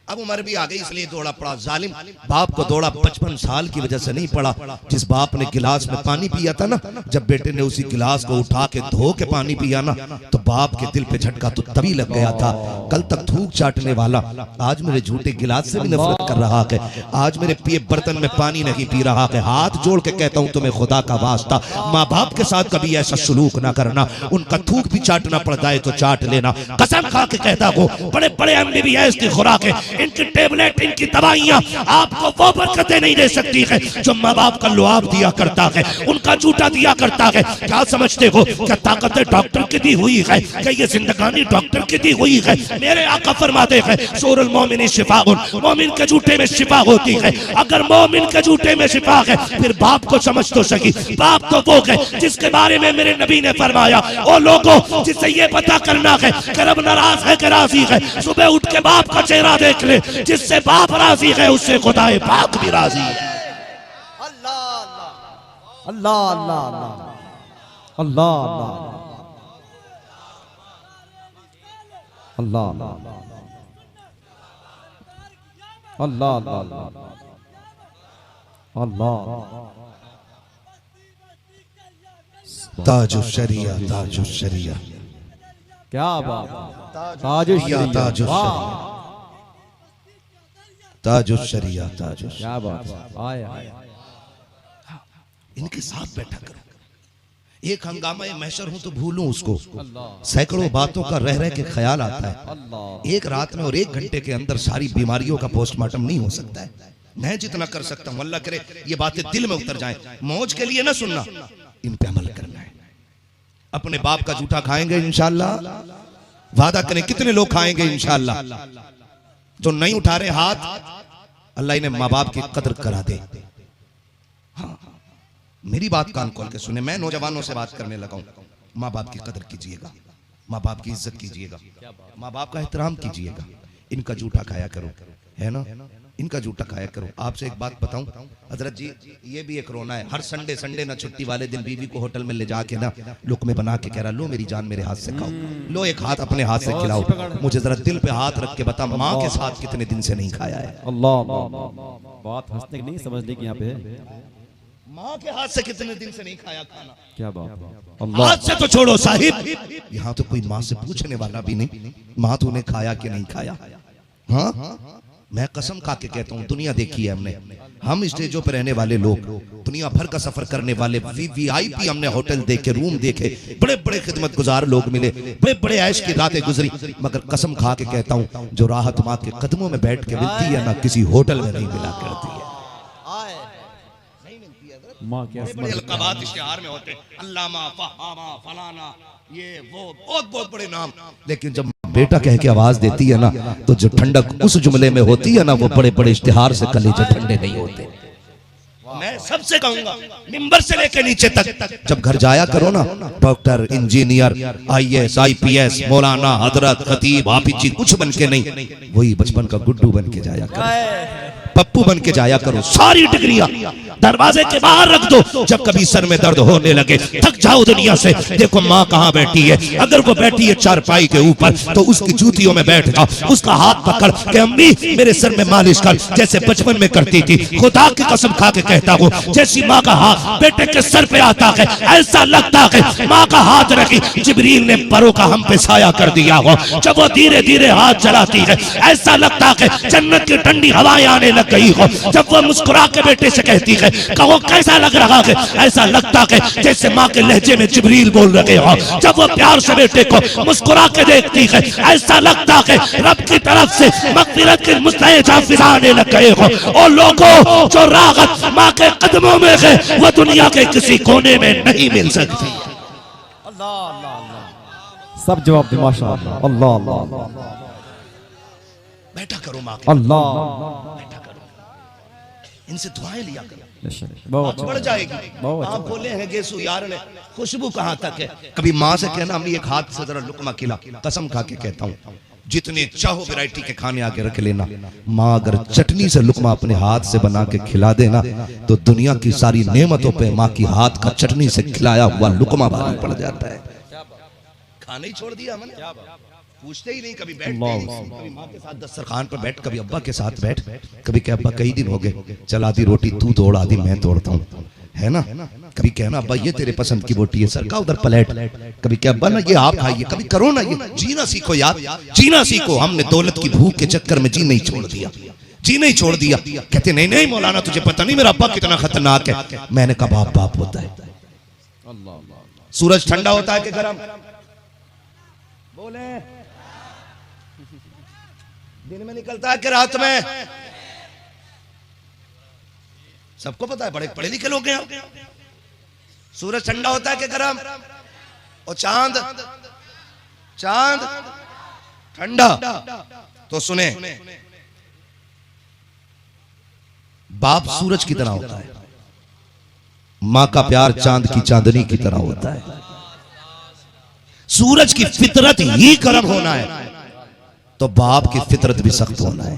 अब उम्र भी आ गई इसलिए दौड़ा पड़ा। जालिम बाप को दौड़ा 55 साल की वजह से नहीं पड़ा। जिस बाप ने गिलास में पानी पिया था ना, जब बेटे ने उसी गिलास को उठा के धो के पानी पिया ना, तो बाप के दिल पे झटका तो तभी लग गया था। कल तक थूक चाटने वाला आज मेरे झूठे गिलास से भी नफरत कर रहा है, आज मेरे पिए बर्तन में पानी नहीं पी रहा है। हाथ जोड़ के कहता हूं तुम्हें खुदा का वास्ता, माँ बाप के साथ कभी ऐसा सलूक ना करना, उनका थूक भी चाटना पड़ जाए तो चाट लेना। कसम खा के कहता हूं, बड़े बड़े MBBS की खुराक है, इनकी टेबलेट, इनकी दवाइयां आपको वो बरकतें नहीं दे सकती है जो माँ बाप का लुआब दिया करता है, उनका जूठा दिया करता है। क्या समझते हो क्या ताकत डॉक्टर की दी हुई है? क्या ये जिंदगानी डॉक्टर की दी हुई है? मेरे आका फरमाते हैं सूरुल मोमिन शिफाउन, मोमिन के जूठे में शिफा होती है। अगर मोमिन के जूठे में शिफा है, फिर बाप को समझ तो सकी, बाप तो वो है जिसके बारे में मेरे नबी ने फरमाया, ओ लोगों जिससे ये पता करना है कि रब नाराज है कि राजी है, सुबह उठ के बाप का चेहरा देख ले, जिससे बाप राजी है उससे खुदाए पाक भी राजी है। अल्लाह अल्लाह अल्लाह अल्लाह अल्लाह अल्लाह अल्लाह अल्लाह ताजु शरिया, ताजु शरिया, क्या बात, ताजु शरिया, ताजु वाह, ताजु शरिया, ताजु शरिया। क्या बात, आया इनके साथ बैठा करो। एक हंगामा महशर हूं तो भूलूं उसको, सैकड़ों बातों का रह रह के ख्याल आता है। एक रात में और 1 घंटे के अंदर सारी बीमारियों का पोस्टमार्टम नहीं हो सकता है। मैं जितना कर सकता हूं, अल्लाह करे ये बातें दिल में उतर जाएं। मौज के लिए ना सुनना, इन पे अमल करना है। अपने बाप का जूठा खाएंगे इंशाअल्लाह, वादा करें कितने लोग खाएंगे इंशाअल्लाह। जो नहीं उठा रहे हाथ, अल्लाह इन्हें माँ बाप की कदर करा दे। हाँ, मेरी बात कान खोल के सुने, मैं नौजवानों से बात करने लगा हूं। माँ बाप की कदर कीजिएगा, माँ बाप की इज्जत कीजिएगा, माँ बाप का एहतराम कीजिएगा। इनका जूठा खाया करो, है ना, इनका जूठा खाया करो। आपसे एक बात बताऊं हजरत जी, ये भी एक रोना है। हर संडे ना छुट्टी वाले दिन बीवी को होटल में ले जाके ना लुकमे बना के कह रहा, लो मेरी जान मेरे हाथ से खाओ, लो एक हाथ अपने हाथ से खिलाओ। मुझे जरा दिल पे हाथ रख के बता, माँ के साथ कितने दिन से नहीं खाया है? अल्लाह, बात हंसने की नहीं समझने की यहाँ पे है। माँ के हाथ से कितने दिन से नहीं खाया खाना? क्या बात, अल्लाह, हाथ से तो छोड़ो साहिब, यहाँ तो कोई माँ से पूछने वाला भी नहीं, माँ तूने खाया कि नहीं खाया? हाँ, मैं कसम खा के कहता हूँ, दुनिया देखी है हमने। हम स्टेजों पर रहने वाले लोग, दुनिया भर का सफर करने वाले, VIP हमने होटल देखे, रूम देखे, बड़े बड़े खिदमत गुजार लोग मिले, बड़े बड़े ऐश की रातें गुजरी, मगर कसम खा के कहता हूँ, जो राहत माँ के कदमों में बैठ के मिलती है ना, किसी होटल में नहीं मिला करती है। माँ के बड़े अलकाबात इश्तिहार में होते, अल्लामा, फहामा, फलाना, ये वो बहुत बड़े नाम, लेकिन जब बेटा कह के आवाज देती है ना, तो जो ठंडक उस जुमले में होती है ना, वो बड़े बड़े इश्तिहार से कलेजे ठंडे नहीं होते। मैं सबसे कहूंगा, मिंबर से लेके नीचे तक जब घर जाया करो ना, डॉक्टर, इंजीनियर, IAS, IPS, मौलाना, हजरत, खतीब, हाफिज जी कुछ बन के नहीं, वही बचपन का गुड्डू बन के जाया करो, पप्पू बन के जाया करो। सारी डिग्रियां दरवाजे के बाहर रख दो। जब कभी सर में दर्द होने लगे, थक जाओ दुनिया से, देखो माँ कहाँ बैठी है। अगर वो बैठी है चारपाई के ऊपर, तो उसकी जूतियों में बैठ जाओ, उसका हाथ पकड़ के अम्मी मेरे सर में मालिश कर, जैसे बचपन में करती थी। खुदा की कसम खा के कहता हूँ, जैसी माँ का हाथ बेटे के सर पे आता है, ऐसा लगता है माँ का हाथ रखी जिब्रील ने परों का हम पे साया कर दिया हो। जब वो धीरे धीरे हाथ चलाती है, ऐसा लगता है जन्नत की ठंडी हवाएं आने लग गई हो। जब वो मुस्कुरा के बेटे से कहती है, कहो कैसा लग रहा है, ऐसा लगता है जैसे माँ के लहजे में जिब्रील बोल रहे हो। जब वो प्यार से बेटे को मुस्कुरा के देखती है, ऐसा लगता है रब की तरफ से मग़फ़िरत के मुस्ताए जाफ़िज़ आने लग गए हो। और लोगों, जो राहत माँ के कदमों में है, वो दुनिया के किसी कोने में नहीं मिल सकती। सब जवाब दे माशाअल्लाह, अल्लाह अल्लाह, बैठा करो माँ के, अल्लाह, बैठा करो, इनसे दुआएं लिया करो, बहुत बढ़ जाएगी। आप बोले हैं गेसू यार ने, खुशबू कहाँ तक है? कभी माँ से कहना, अम्मी एक हाथ से जरा लुकमा खिला, कसम खा के कहता हूँ, जितने चाहो वैरायटी के खाने आके रख लेना, माँ अगर चटनी से लुकमा अपने हाथ से बना के खिला देना, तो दुनिया की सारी नेमतों पे माँ की हाथ का चटनी से खिलाया हुआ लुकमा भारी पड़ जाता है। खाना ही छोड़ दिया मैंने, पूछते ही नहीं, कभी बैठ कभी माँ के साथ दस्तरखान पर बैठ, कभी अब्बा के साथ बैठ, कभी कह अब्बा कई दिन हो गए, चल आधी रोटी तू तोड़ आधी मैं तोड़ता हूँ, है ना। कभी कहना अब्बा ये तेरे पसंद की रोटी है, सर का उधर प्लेट, कभी कह अब्बा ना ये आप खाइए, कभी करो ना ये, जीना सीखो यार, जीना सीखो। हमने दौलत की भूख के चक्कर में जी नहीं छोड़ दिया, जी नहीं छोड़ दिया। कहते नहीं नहीं मौलाना तुझे पता नहीं मेरा अब्बा कितना खतरनाक है। मैंने कहा बाप बाप होता है। सूरज ठंडा होता है कि गर्म? बोले दिन में निकलता है कि रात में? सबको पता है, बड़े पढ़े लिखे लोग हैं। सूरज ठंडा होता है कि गर्म? और चांद चांद ठंडा? तो सुने, बाप सूरज की तरह होता है, मां का प्यार चांद की चांदनी की तरह होता है। सूरज की फितरत ही गर्म होना है, तो बाप की फितरत भी सख्त होना है।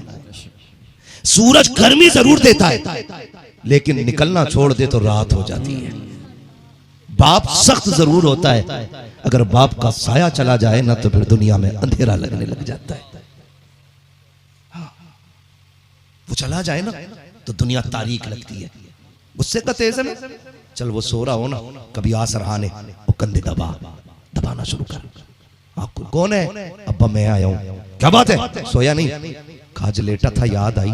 सूरज गर्मी जरूर देता है, लेकिन निकलना छोड़ दे तो रात हो जाती है। बाप सख्त जरूर होता है, अगर बाप का साया चला जाए ना तो फिर दुनिया में अंधेरा लगने लग जाता है। वो चला जाए ना तो दुनिया तारीक लगती है। गुस्से का तेज है, चल वो सो रहा हो ना, कभी आ सरहाने वो कंधे दबाना शुरू कर। आपको कौन है? अब्बा मैं आया हूं। क्या बात है? सोया नहीं? खाज लेटा था, याद आई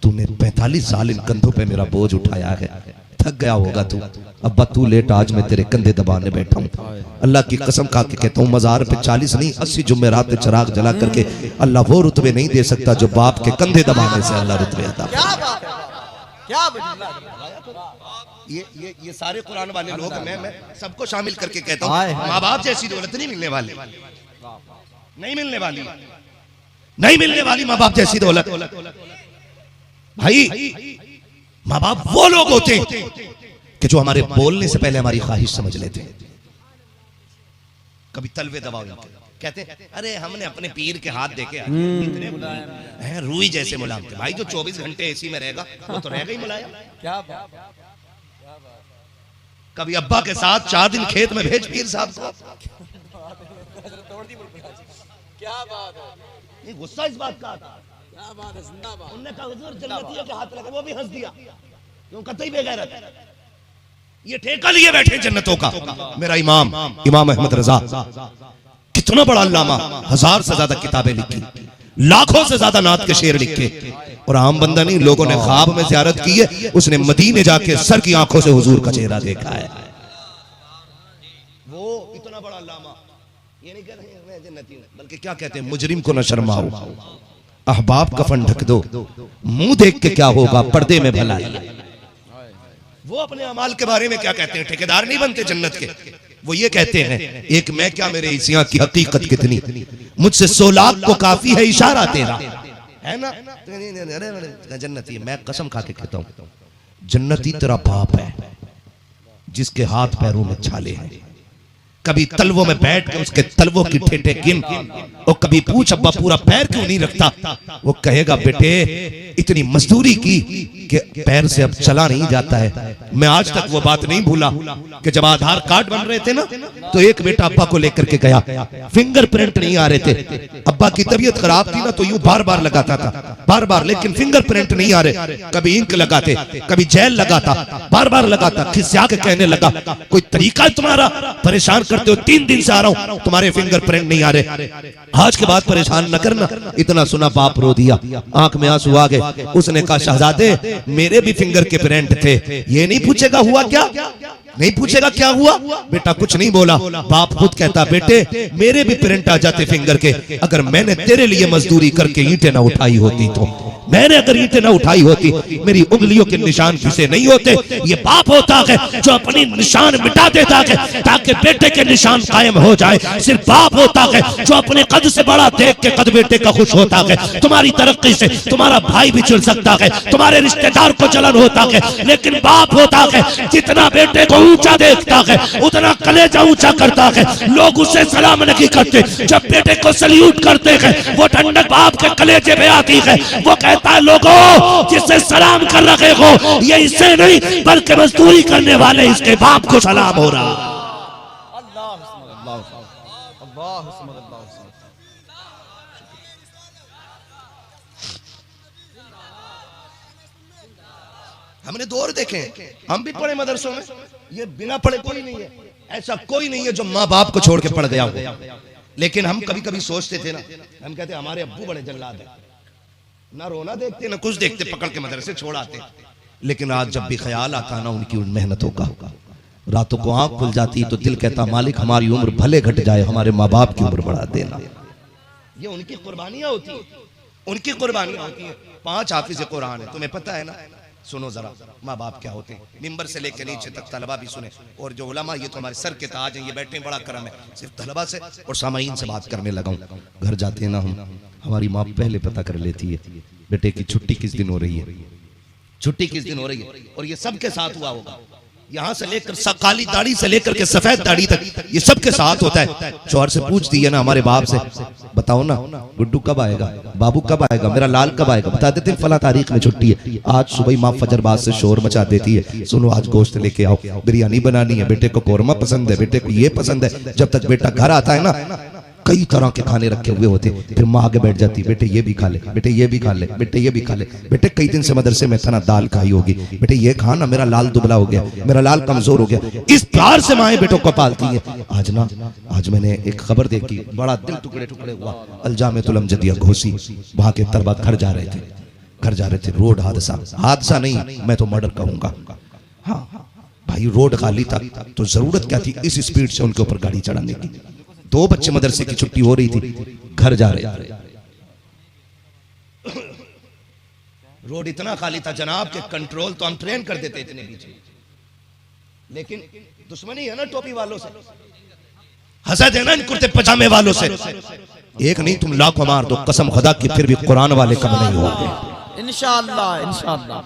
तूने 45 साल इन कंधों पे मेरा बोझ उठाया है, थक गया होगा तू। अब्बा तू लेट, आज मैं तेरे कंधे दबाने बैठा हूँ। अल्लाह की कसम खा के कहता हूँ, मजार पे 40 नहीं 80 जुम्मेरात पे चिराग जला करके अल्लाह वो रुतबे नहीं दे सकता जो बाप के कंधे दबाने से अल्लाह रुतबे अता। ये सारे कुरान वाले लोग, मैं सबको शामिल करके कहता हूँ, माँ बाप जैसी दौलत नहीं मिलने वाली, नहीं मिलने वाली, नहीं मिलने वाली माँ बाप जैसी दौलत। भाई माँ बाप वो लोग होते कि जो हमारे बोलने से पहले हमारी ख्वाहिश समझ लेते। कभी तलवे दबाओ, कहते अरे हमने अपने पीर के हाथ देखे, इतने हैं रूई जैसे मुलायम थे। भाई जो 24 घंटे एसी में रहेगा वो तो रहेगा ही मुलायम। क्या कभी अब्बा के साथ 4 दिन खेत में भेज पीर साहब को। क्या बात है, गुस्सा इस बात का था। क्या बात है, जिंदाबाद। उन्होंने कहा हुजूर जन्नतियों के हाथ लगा, वो भी हंस दिया, क्यों कतई बेगैरत है। ये ठेका लिए बैठे जन्नतों का। मेरा इमाम अहमद रजा कितना बड़ा अल्लामा, 1000 से ज्यादा किताबें लिखी, लाखों से ज्यादा नात के शेर लिखे, और आम बंदा नहीं, लोगों ने ख्वाब में ज़ियारत की है, उसने मदीने जाके सर की आंखों से हुजूर का चेहरा देखा है। वो इतना बड़ा अल्लामा, ये नहीं कह रहे मैं जन्नती हूं, बल्कि क्या कहते हैं, मुजरिम को न शर्माओ, अहबाब कफन ढक दो, मुंह देख के क्या होगा, पर्दे में भलाई। वो अपने अमाल के बारे में क्या कहते हैं, ठेकेदार नहीं बनते जन्नत के। वो ये कहते हैं, एक मैं क्या मेरे हिस्सियां की हकीकत कितनी, मुझसे 100 लाख को काफी है इशारा तेरा, है ना। जन्नती, मैं कसम खा के कहता हूं, जन्नती तेरा बाप है जिसके हाथ पैरों में छाले हैं। कभी तलवों में बैठ के उसके तलवों की ठेठे गिन, और कभी पूछ अब्बा पूरा पैर क्यों नहीं रखता, वो कहेगा बेटे इतनी मजदूरी की कि पैर से अब चला नहीं जाता है। मैं आज तक वो बात नहीं भूला कि जब आधार कार्ड बन रहे थे ना, तो एक बेटा अब्बा को लेकर के गया, फिंगरप्रिंट नहीं आ रहे थे, अब्बा की तबीयत खराब थी ना, तो यूं बार बार लगाता था, बार बार, लेकिन फिंगरप्रिंट नहीं आ रहे। कभी इंक लगाते, कभी जेल लगाता, बार बार लगाता, खिसिया के कहने लगा कोई तरीका है तुम्हारा, परेशान करते हो, 3 दिन से आ रहा हूं, तुम्हारे फिंगरप्रिंट नहीं आ रहे, आज के बाद परेशान न करना। इतना सुना बाप रो दिया, आंख में आंसू आ गए। उसने कहा शहजादे मेरे भी फिंगर के प्रिंट थे, ये नहीं पूछेगा हुआ क्या, नहीं पूछेगा क्या हुआ। बेटा कुछ नहीं बोला। बाप खुद कहता बेटे मेरे भी प्रिंट आ जाते फिंगर के, अगर मैंने तेरे लिए मजदूरी करके ईंटें ना उठाई होती, तो मैंने अगर ईंटें ना उठाई होती, मेरी उंगलियों के निशान घिसे नहीं होते। ये बाप होता है जो अपनी निशान मिटा देता है ताकि बेटे के निशान कायम हो जाए। सिर्फ बाप होता है जो अपने कद से बड़ा देख के कद बेटे का खुश होता है। तुम्हारी तरक्की से तुम्हारा भाई भी चिढ़ सकता है, तुम्हारे रिश्तेदार को जलन होता है, लेकिन बाप होता है जितना बेटे को ऊंचा देखता है उतना कलेजा ऊंचा करता है। लोग उसे सलाम नहीं करते, जब बेटे को सल्यूट करते हैं वो ठंडक बाप के कलेजे में आती है। वो कहता है लोगों जिससे सलाम कर रहे हो ये इससे नहीं बल्कि मजदूरी करने वाले इसके बाप को सलाम हो रहा। हमने दौर देखे, हम भी पढ़े मदरसों में, ये बिना पढ़े कोई नहीं है, ऐसा कोई नहीं है जो माँ बाप को छोड़ के पढ़ गया हो। लेकिन हम कभी कभी सोचते थे ना, हम कहते हमारे अब्बू बड़े जल्लाद हैं, ना रोना देखते ना कुछ देखते, पकड़ के मदरसे छोड़ आते। लेकिन आज जब भी ख्याल आता ना उनकी उन मेहनतों का, रातों को आंख खुल जाती तो दिल कहता मालिक हमारी उम्र भले घट जाए, हमारे माँ बाप की उम्र बढ़ा देना। ये उनकी कुर्बानियां होती है, उनकी कुर्बानियां होती है। 5 हाफिज़ कुरान है, तुम्हें पता है ना। सुनो जरा माँ बाप क्या होते हैं, मिंबर से लेकर नीचे तक तलबा भी सुने, और जो उलमा ये तो हमारे सर के ताज हैं, ये बैठे बड़ा करम है। सिर्फ तलबा से और सामाईन से बात करने लगा हूँ। घर जाते हैं ना हम, हमारी माँ पहले पता कर लेती है बेटे की छुट्टी किस दिन हो रही है, छुट्टी किस दिन हो रही है, और ये सबके साथ हुआ होगा। यहाँ से लेकर काली दाढ़ी से लेकर के सफेद दाढ़ी तक ये सबके साथ होता है। शौहर से पूछती है ना हमारे बाप से, बताओ ना गुड्डू कब आएगा, बाबू कब आएगा, मेरा लाल कब आएगा, बता देते हैं फला तारीख में छुट्टी है। आज सुबह माँ फजर बाद से शोर मचा देती है, सुनो आज गोश्त लेके आओ, बिरयानी बनानी है, बेटे को कोरमा पसंद है, बेटे को ये पसंद है। जब तक बेटा घर आता है ना कई तरह के खाने रखे हुए होते, फिर माँ आगे बैठ जाती, बेटे ये भी खा ले, बेटे ये भी खा ले, बेटे ये भी खा ले, बेटे कई दिन से मदरसे में खाना दाल खाई होगी, बेटे ये खाना, मेरा लाल दुबला हो गया, मेरा लाल कमजोर हो गया। इस प्यार से माएं बेटों को पालती हैं। आज मैंने एक खबर देखी, बड़ा दिल टुकड़े टुकड़े हुआ। अलजामेतुल अमजदिया घोसी, वहां के तलबा घर जा रहे थे, रोड हादसा नहीं मैं तो मर्डर कहूंगा। हाँ भाई रोड खाली था तो जरूरत क्या थी इस स्पीड से उनके ऊपर गाड़ी चढ़ाने की। 2 बच्चे मदरसे की छुट्टी हो रही थी, घर जा रहे, रोड इतना खाली था जनाब के कंट्रोल तो हम ट्रेन कर देते इतने पीछे, लेकिन दुश्मनी है ना टोपी वालों से, हसद है ना इन कुर्ते पजामे वालों से। एक नहीं तुम लाखों मार दो कसम खुदा की, फिर भी कुरान वाले कम नहीं होंगे इंशाअल्लाह इंशाअल्लाह।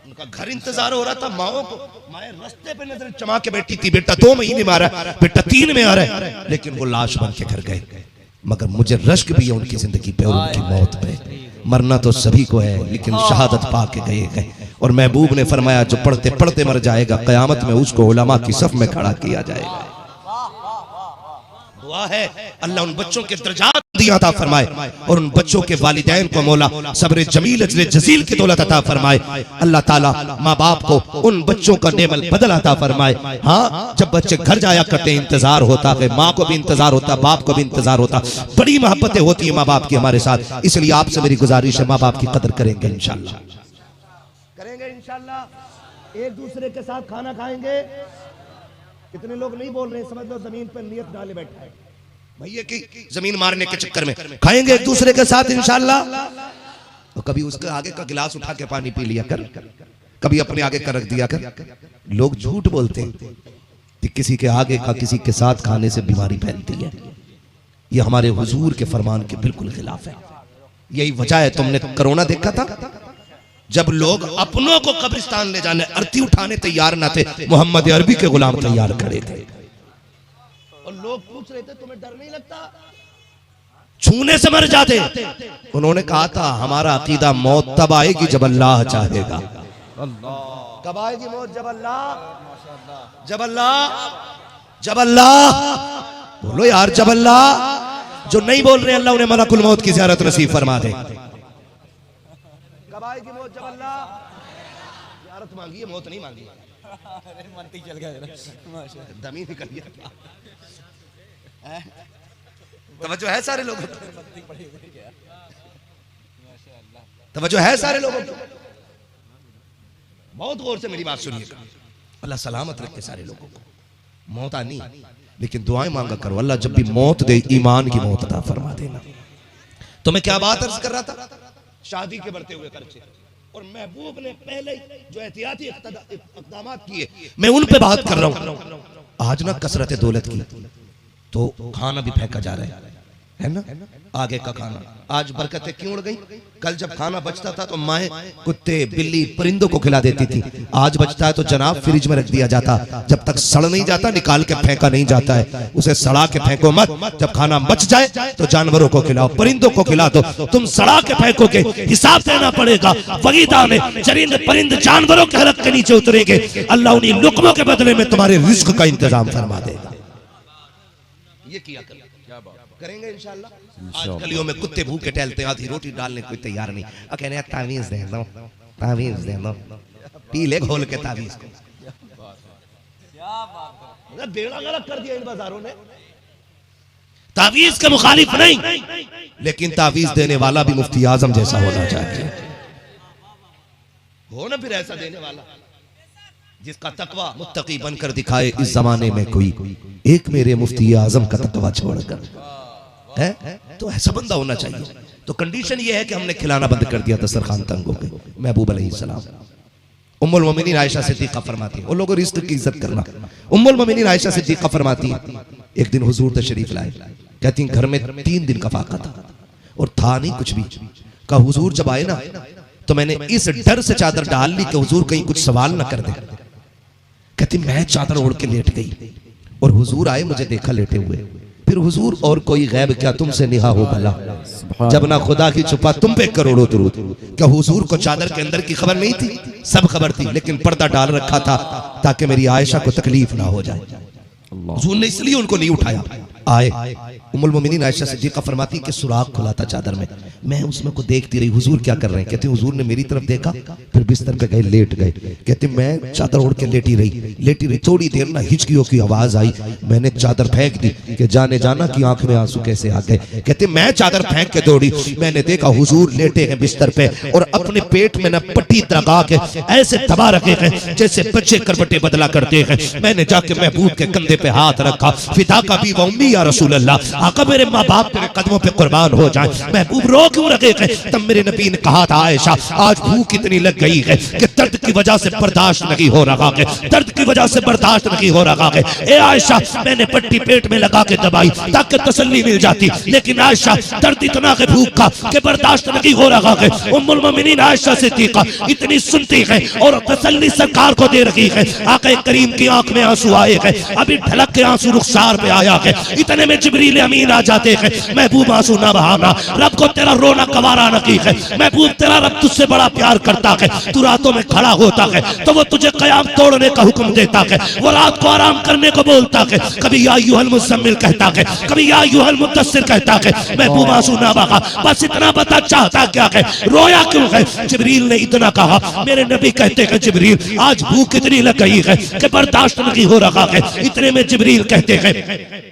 उनका घर इंतजार हो रहा था, माओ को माए रास्ते पे नजर चमा के बैठी थी, बेटा 2 महीने में आ रहा है, बेटा 3 में आ रहा है, लेकिन वो लाश बन के घर गए। मगर मुझे रश्क भी है उनकी जिंदगी पे और उनकी मौत पे। मरना तो सभी को है लेकिन शहादत पा के गए। और महबूब ने फरमाया जो पढ़ते पढ़ते मर जाएगा कयामत में उसको उलमा की सफ में खड़ा किया जाएगा। दुआ है अल्लाह उन बच्चों के दर्जात अता फरमाए और उन बच्चों के वालिदैन को मौला सब्र जमील अजर जजील की दौलत अता फरमाए। अल्लाह ताला माँ बाप को उन बच्चों का नेमल बदल अता फरमाए। हाँ जब बच्चे घर जाया करते इंतजार होता है, माँ को भी इंतजार होता, बाप को भी इंतजार होता, बड़ी मोहब्बतें होती है माँ बाप की हमारे साथ। इसलिए आपसे मेरी गुजारिश है माँ बाप की कदर करेंगे इंशाल्लाह, करेंगे इंशाल्लाह, एक दूसरे के साथ खाना खाएंगे। कितने लोग नहीं बोल रहे, समझ लो जमीन पर नियत डाले बैठा है भैया की जमीन मारने के चक्कर में। खाएंगे एक दूसरे के साथ इंशाल्लाह। तो कभी उसके आगे का गिलास उठा के पानी पी लिया कर, कभी अपने आगे का रख दिया कर। लोग झूठ बोलते हैं कि किसी के आगे का किसी के साथ खाने से बीमारी फैलती है, ये हमारे हुजूर के फरमान के बिल्कुल खिलाफ है। यही वजह है तुमने कोरोना देखा था जब लोग अपनों को कब्रिस्तान ले जाने अर्थी उठाने तैयार ना थे, मोहम्मद अरबी के गुलाम तैयार खड़े थे और लोग पूछ रहे थे तुम्हें डर नहीं लगता, छूने से मर जाते। उन्होंने कहा था हमारा अकीदा मौत तब आएगी जब अल्लाह चाहेगा। कब आएगी मौत? जब अल्लाह, जब अल्लाह, जब अल्लाह। बोलो यार जब अल्लाह। जो नहीं बोल रहे अल्लाह उन्हें मलकुल मौत की ज़ियारत नसीब फरमा दे। कब आएगी मौत? जब अल्लाह। ज़ियारत मांगी है, मौत नहीं मांगी। चल गया दमी निकल गया। तवज्जो है सारे लोगों को, तवज्जो है सारे लोगों को। बहुत गौर से मेरी बात सुनिएगा। अल्लाह सलामत रखे सारे लोगों को। मौत आनी लेकिन दुआएं मांगा करो, अल्लाह जब भी मौत दे ईमान की मौत अता फरमा देना। तो मैं क्या बात अर्ज कर रहा था, शादी के बढ़ते हुए खर्चे और महबूब ने पहले जो एहतियाती इक़दाम किए मैं उन पे बात कर रहा हूँ। आज ना कसरत दौलत की तो खाना भी फेंका जा रहा है ना, आगे का खाना। आज बरकतें क्यों उड़ गई? कल जब खाना बचता था तो माएँ कुत्ते बिल्ली परिंदों को खिला देती थी, आज बचता है तो जनाब फ्रिज में रख दिया जाता, जब तक सड़ नहीं जाता निकाल के फेंका नहीं जाता है। उसे सड़ा के फेंको मत, जब खाना बच जाए तो जानवरों को खिलाओ, परिंदों को खिला दो। तुम सड़ा के फेंकोगे हिसाब देना पड़ेगा। वगीदा में चरिंद परिंद जानवरों के हलक के नीचे उतरेंगे, अल्लाह उन्हीं लुक्मों के बदले में तुम्हारे रिज्क का इंतजाम फरमा देगा। ये किया करेंगे इंशाल्लाह। आज गलियों में कुत्ते भूखे टहलते हैं, आधी रोटी डालने कोई तैयार नहीं। कहने हैं तावीज दे दो, तावीज दे दो, पी ले घोल के तावीज को। बेड़ा गलत कर दिया इन बाजारों ने। तावीज के मुखालिफ नहीं, लेकिन तावीज देने वाला भी मुफ्ती आजम जैसा होना चाहिए। हो ना फिर ऐसा देने वाला जिसका तकवा मुत्तकी बनकर दिखाए इस जमाने में कोई, एक मेरे मुफ्ती आजम का तकवा छोड़कर है, तो ऐसा बंदा होना चाहिए। तो कंडीशन ये है कि हमने खिलाना बंद कर दिया दस्तरखान तंग हो गए। महबूब अलैहिस्सलाम उम्मुल मोमिनीन आयशा सिद्दीक़ा फरमाती हैं, उन लोगों रिज़्क़ की इज्जत करना। उम्मुल मोमिनीन आयशा सिद्दीक़ा फरमाती हैं एक दिन हुजूर तशरीफ लाए, कहती हैं घर में 3 दिन का फाका था और था नहीं कुछ भी। कहा हुजूर जब आए ना तो मैंने इस डर से चादर डाल ली कि हुजूर कहीं कुछ सवाल ना कर दे। कहती मैं चादर ओढ़ के लेट गई और हुजूर आए, मुझे देखा लेटे हुए। फिर हुजूर और कोई गैब क्या तुमसे निहा हो भला, जब ना खुदा की छुपा तुम पे करोड़ों दुरूद। क्या हुजूर को चादर के अंदर की खबर नहीं थी? सब खबर थी, लेकिन पर्दा डाल रखा था ताकि मेरी आयशा को तकलीफ ना हो जाए। हुजूर ने इसलिए उनको नहीं उठाया। आए उम्मुल मोमिनीन आयशा सिद्दीक़ा फरमाती कि सुराख खुला था चादर में, मैं उसमें को देखती रही हुजूर क्या कर रहे हैं। कहते हुजूर ने मेरी तरफ देखा, फिर बिस्तर पे गए, लेट गए। कहते मैं चादर ओढ़ के लेटी रही। थोड़ी देर ना हिचकियों की आवाज आई, मैंने चादर फेंक दी कि जाने जाना कि आंख में आंसू कैसे आ गए। कहते मैं चादर फेंक के दौड़ी, मैंने देखा हुजूर लेटे हैं बिस्तर पे और अपने पेट में न पट्टी दगा के ऐसे दबा रखे हैं जैसे बच्चे करवटें बदला करते हैं। मैंने जाके महबूब के कंधे पे हाथ रखा, फिदा का भी उम्मी या रसूल अल्लाह, आका मेरे माँ बाप तेरे कदमों पे कुर्बान हो जाए। महबूब रो क्यों रखे थे? तब मेरे नबी ने कहा था आयशा आज भूख इतनी लग गई है कि दर्द की वजह से बर्दाश्त नहीं हो रहा है, दर्द की वजह से बर्दाश्त नहीं हो रहा है। ए आयशा मैंने पट्टी पेट में लगा के दबाई ताकि तसल्ली मिल जाती, लेकिन आयशा दर्द इतना है भूख का कि बर्दाश्त नहीं हो रहा है। उम्मुल मोमिनीन आयशा सिद्दीक़ा इतनी सुनती है और तसल्ली सरकार को दे रही है। आका करीम की आंख में आंसू आए हैं, अभी ढलक के आंसू रुखसार पे आया है। इतने में जिब्रील अमीन आ जाते हैं, महबूब आंसू ना बहाना, रब को तेरा रोना गवारा नहीं है। महबूब तेरा रब तुझसे बड़ा प्यार करता है, तू रातों में खड़ा होता है तो वो तुझे कयाम तोड़ने का हुक्म देता है, वो रात को आराम करने को बोलता है। कभी या अय्युहल मुज़म्मिल कहता है, कभी या अय्युहल मुद्दस्सिर कहता है। महबूब आंसू ना बहा, बस इतना बता चाहता क्या है, रोया क्यों है? जिब्रील ने इतना कहा। मेरे नबी कहते हैं जिब्रील आज भूख इतनी लग गई है कि बर्दाश्त नहीं हो रहा है। इतने में जिब्रील कहते हैं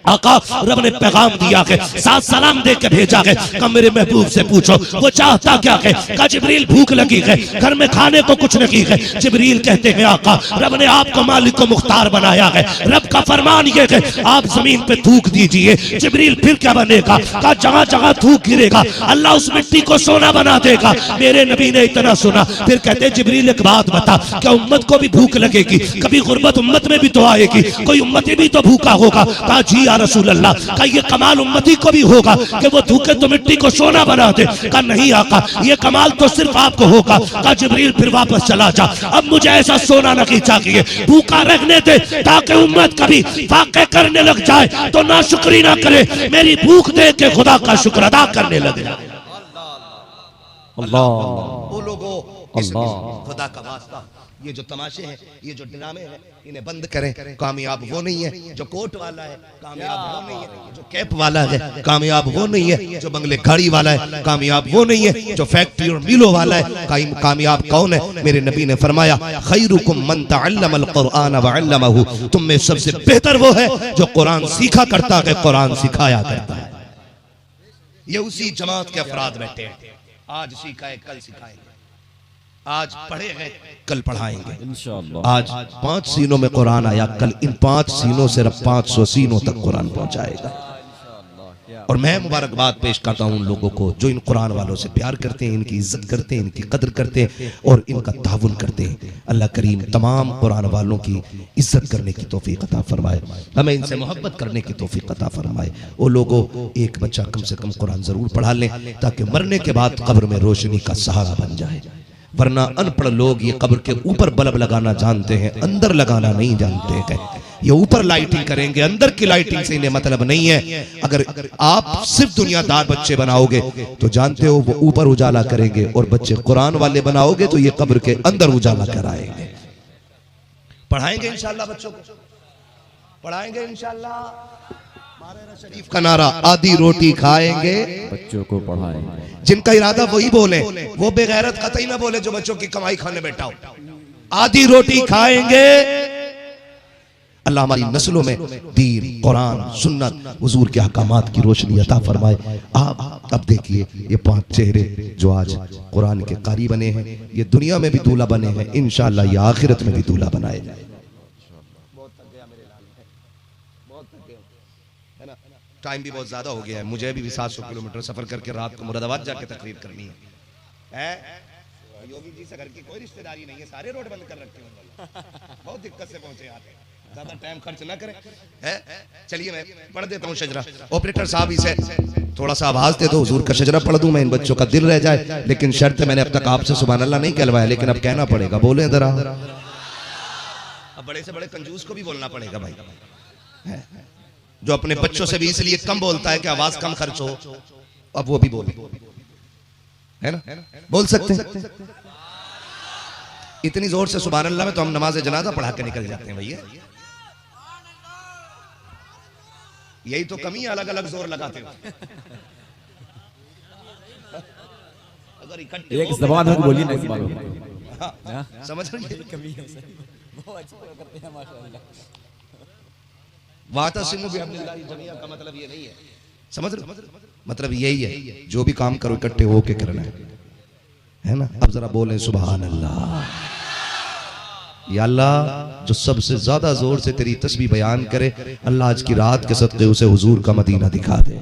आका रब ने पैगाम दिया है, साथ सलाम दे के भेजा है, कब मेरे महबूब से पूछो वो चाहता क्या है। कहा जिब्रील भूख लगी है, घर में खाने को कुछ नहीं है। जिब्रील कहते हैं आका रब ने आपको मालिक को मुख्तार बनाया है, रब का फरमान ये है आप जमीन पे थूक दीजिए। जिब्रील फिर क्या बनेगा? कहा जगह जगह थूक गिरेगा, अल्लाह उस मिट्टी को सोना बना देगा। मेरे नबी ने इतना सुना, फिर कहते जिब्रील एक बात बता, क्या उम्मत को भी भूख लगेगी? कभी गुर्बत उम्मत में भी तो आएगी, कोई उम्मती भी तो भूखा होगा। कहा जी या रसूल अल्लाह, का ये कमाल उम्मती को भी होगा कि वो धूके तो मिट्टी को सोना बना दे? कहा नहीं आका ये कमाल तो सिर्फ आपको होगा। कहा जिब्रील फिर वापस चला जा, अब मुझे ऐसा सोना नहीं चाहिए, भूखा रखने दे ताकि उम्मत कभी वाक़े करने लग जाए तो ना शुक्री ना करे, मेरी भूख दे के खुदा का शुक्र अदा करने लग जाए। अल्लाह वो लोगों खुदा का वास्ता, ये जो तमाशे हैं, ये जो ड्रामे हैं, इन्हें बंद करें। कामयाब वो नहीं है जो कोट वाला है, कामयाब वो नहीं है जो कैप वाला है, कामयाब वो नहीं है जो बंगले गाड़ी वाला है, कामयाब वो नहीं है जो फैक्ट्री और मिलों वाला है। कामयाब कौन है? मेरे नबी ने फरमाया खैरुकुम मन तअल्लमल कुरआन व अल्लमहु, तुम में सबसे बेहतर वो है जो कुरान सीखा करता है, कुरान सिखाया करता है। ये उसी जमात के अफराद बैठे हैं, आज सीखा है कल सिखाएंगे, आज पढ़े हैं कल पढ़ाएंगे इंशाअल्लाह। आज 5 सीनों में कुरान आया, कल इन 5 सीनों से रब 500 सीनों तक कुरान पहुंचाएगा। और मैं मुबारकबाद पेश करता हूं उन लोगों को जो इन कुरान वालों से प्यार करते हैं, इनकी इज्जत करते हैं, इनकी कदर करते हैं और इनका ताउन करते हैं। अल्लाह करीम तमाम कुरान वालों की इज्जत करने की तौफीक अता फरमाए, हमें इनसे मोहब्बत करने की तौफीक अता फरमाए। वो लोगों एक बच्चा कम से कम कुरान जरूर पढ़ा लें ताकि मरने के बाद कब्र में रोशनी का सहारा बन जाए, वरना अनपढ़ लोग ये कब्र के ऊपर बल्ब लगाना जानते हैं, अंदर लगाना नहीं जानते हैं। ये ऊपर लाइटिंग करेंगे, अंदर की लाइटिंग से इन्हें मतलब नहीं है। अगर आप सिर्फ दुनियादार बच्चे बनाओगे तो जानते हो वो ऊपर उजाला करेंगे, और बच्चे कुरान वाले बनाओगे तो ये कब्र के अंदर उजाला कराएंगे। पढ़ाएंगे इंशाल्लाह, बच्चों को पढ़ाएंगे इंशाल्लाह। शरीफ का नारा आधी रोटी खाएंगे बच्चों को पढ़ाएंगे। जिनका इरादा वही बोले, वो बेगैरत कतई ना बोले जो बच्चों की कमाई खाने बैठा हो। आधी रोटी खाएंगे। अल्लाह हमारी नस्लों में दीन, कुरान, सुन्नत, हुजूर के अहकामात की रोशनी अता फरमाए। आप अब देखिए ये 5 चेहरे जो आज कुरान के कारी बने हैं, ये दुनिया में भी दूल्हा बने हैं, इंशाअल्लाह ये आखिरत में भी दूल्हा बनाए जाए। टाइम भी बहुत ज्यादा हो गया है, मुझे भी 700 किलोमीटर सफर करके रात को मुरादाबाद जाके तकरीर करनी है। योगी जी से घर की कोई रिश्तेदारी नहीं है, सारे रोड बंद कर रखे हैं, बहुत दिक्कत से पहुंचे आते हैं, ज्यादा टाइम खर्च ना करें। चलिए मैं पढ़ देता हूँ शजरा। ऑपरेटर साहब इसे थोड़ा सा आवाज दे दो, हुजूर का शजरा पढ़ दूं मैं, इन बच्चों का दिल रह जाए। लेकिन शर्त मैंने अब तक आपसे सुभान अल्लाह नहीं कहलवाया, लेकिन अब कहना पड़ेगा, बोले जरा। अब बड़े से बड़े कंजूस को भी बोलना पड़ेगा भाई, जो अपने बच्चों से भी इसलिए कम बोलता है कि आवाज कम खर्च हो, अब वो भी बोले, है ना, बोल सकते हैं। इतनी जोर से सुभान अल्लाह में तो हम नमाज जनाजा पढ़ा के निकल जाते हैं भैया। यही तो कमी है, अलग अलग जोर लगाते हो। अगर इकट्ठे एक जबान में बोलिए ना इस बार। समझ रहे का मतलब ये नहीं है, समझ रहे, मतलब यही है, जो भी काम करो इकट्ठे होके करना है ना। अब जरा बोले सुभान अल्लाह। या अल्लाह, जो सबसे ज्यादा जोर से तेरी तस्बीह बयान करे, अल्लाह आज की रात के सदक़े उसे हुजूर का मदीना दिखा दे।